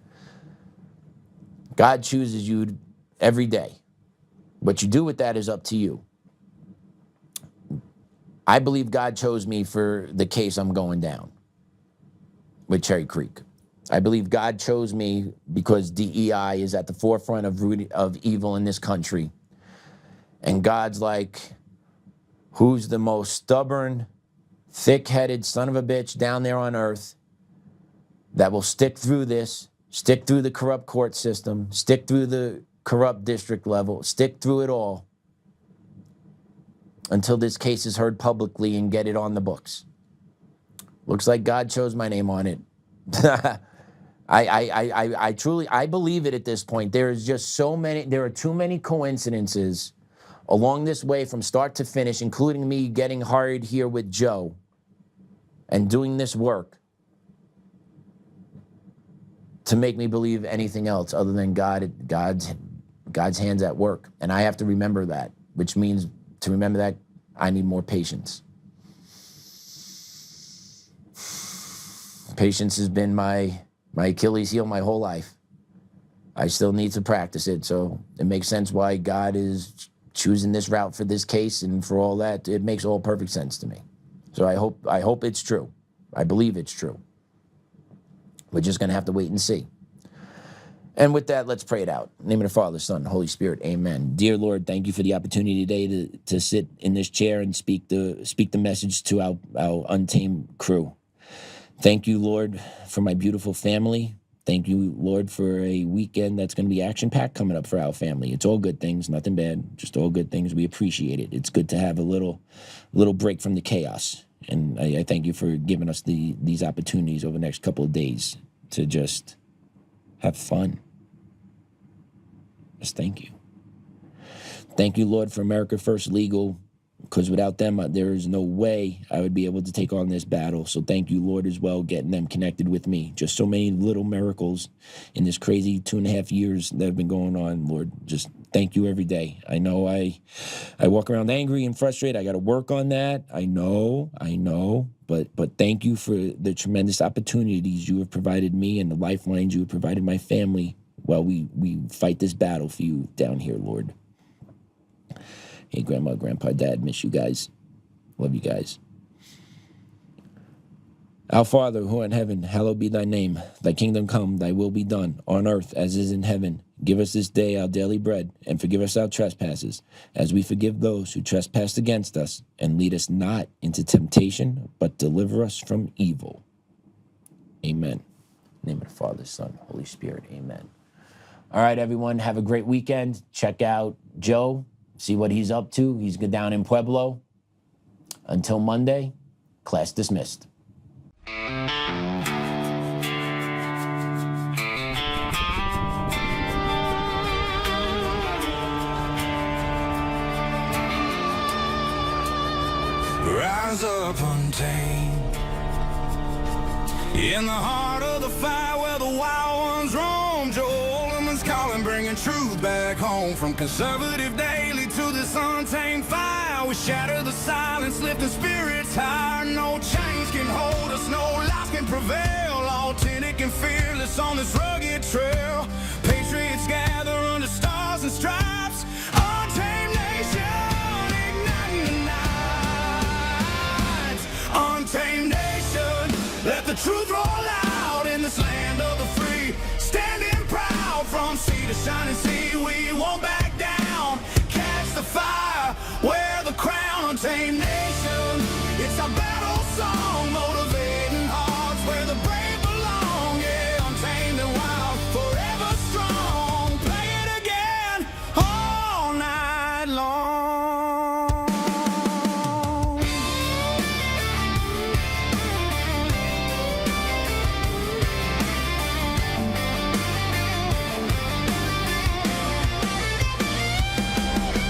God chooses you every day. What you do with that is up to you. I believe God chose me for the case I'm going down with Cherry Creek. I believe God chose me because DEI is at the forefront of evil in this country. And God's like, who's the most stubborn, thick-headed son of a bitch down there on earth that will stick through this, stick through the corrupt court system, stick through the corrupt district level, stick through it all until this case is heard publicly and get it on the books. Looks like God chose my name on it. I truly believe it at this point. There are too many coincidences along this way from start to finish, including me getting hired here with Joe and doing this work, to make me believe anything else other than God's hands at work. And I have to remember that, which means to remember that I need more patience. Patience has been my Achilles heel my whole life. I still need to practice it, so it makes sense why God is choosing this route for this case and for all that. It makes all perfect sense to me. So I hope it's true. I believe it's true. We're just going to have to wait and see. And with that, let's pray it out. In the name of the Father, Son, and Holy Spirit, amen. Dear Lord, thank you for the opportunity today to sit in this chair and speak the message to our Untamed crew. Thank you, Lord, for my beautiful family. Thank you, Lord, for a weekend that's going to be action-packed coming up for our family. It's all good things, nothing bad, just all good things. We appreciate it. It's good to have a little break from the chaos. And I thank you for giving us these opportunities over the next couple of days to just have fun. Just thank you. Thank you, Lord, for America First Legal, because without them, there is no way I would be able to take on this battle. So thank you, Lord, as well, getting them connected with me. Just so many little miracles in this crazy 2.5 years that have been going on, Lord. Just thank you every day. I know I walk around angry and frustrated. I got to work on that. I know. But thank you for the tremendous opportunities you have provided me and the lifelines you have provided my family while we fight this battle for you down here, Lord. Hey, Grandma, Grandpa, Dad, miss you guys. Love you guys. Our Father, who art in heaven, hallowed be thy name. Thy kingdom come, thy will be done, on earth as is in heaven. Give us this day our daily bread, and forgive us our trespasses, as we forgive those who trespass against us. And lead us not into temptation, but deliver us from evil. Amen. In the name of the Father, Son, Holy Spirit, amen. All right, everyone, have a great weekend. Check out Joe. See what he's up to. He's down in Pueblo. Until Monday, class dismissed. Rise up untamed in the heart of the fire where the wild ones roam. Joe Oltmann's calling, bringing truth back home. From conservative daily to this untamed fire, we shatter the silence, lifting spirits higher. No chains can hold us, no lies can prevail. Authentic and fearless on this rugged trail. Patriots gather under stars and stripes. Untamed nation, igniting the night. Untamed nation, let the truth roll out in this land of the free. Standing proud from sea to shining sea, we won't back down. Catch the fire, wear the crown. Untamed nation, it's our battle song, motivating hearts where the brave belong. Yeah, untamed and wild, forever strong. Play it again all night long.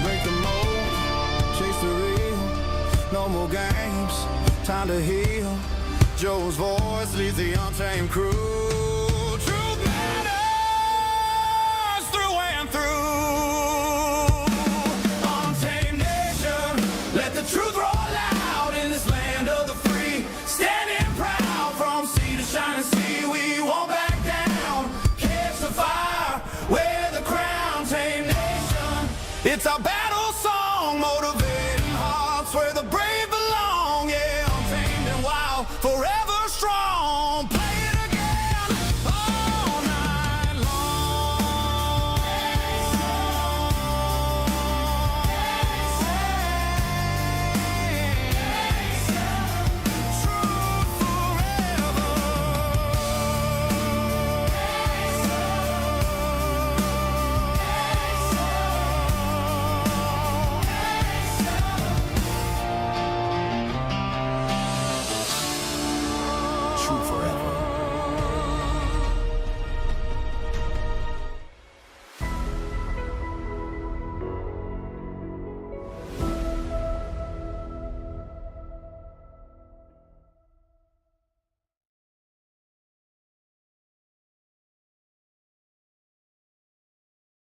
Break the mold, chase the real. No more games, time to heal. Joe's voice leads the untamed crew. Truth matters through and through. Untamed nation, let the truth roll out in this land of the free. Standing proud from It's a bad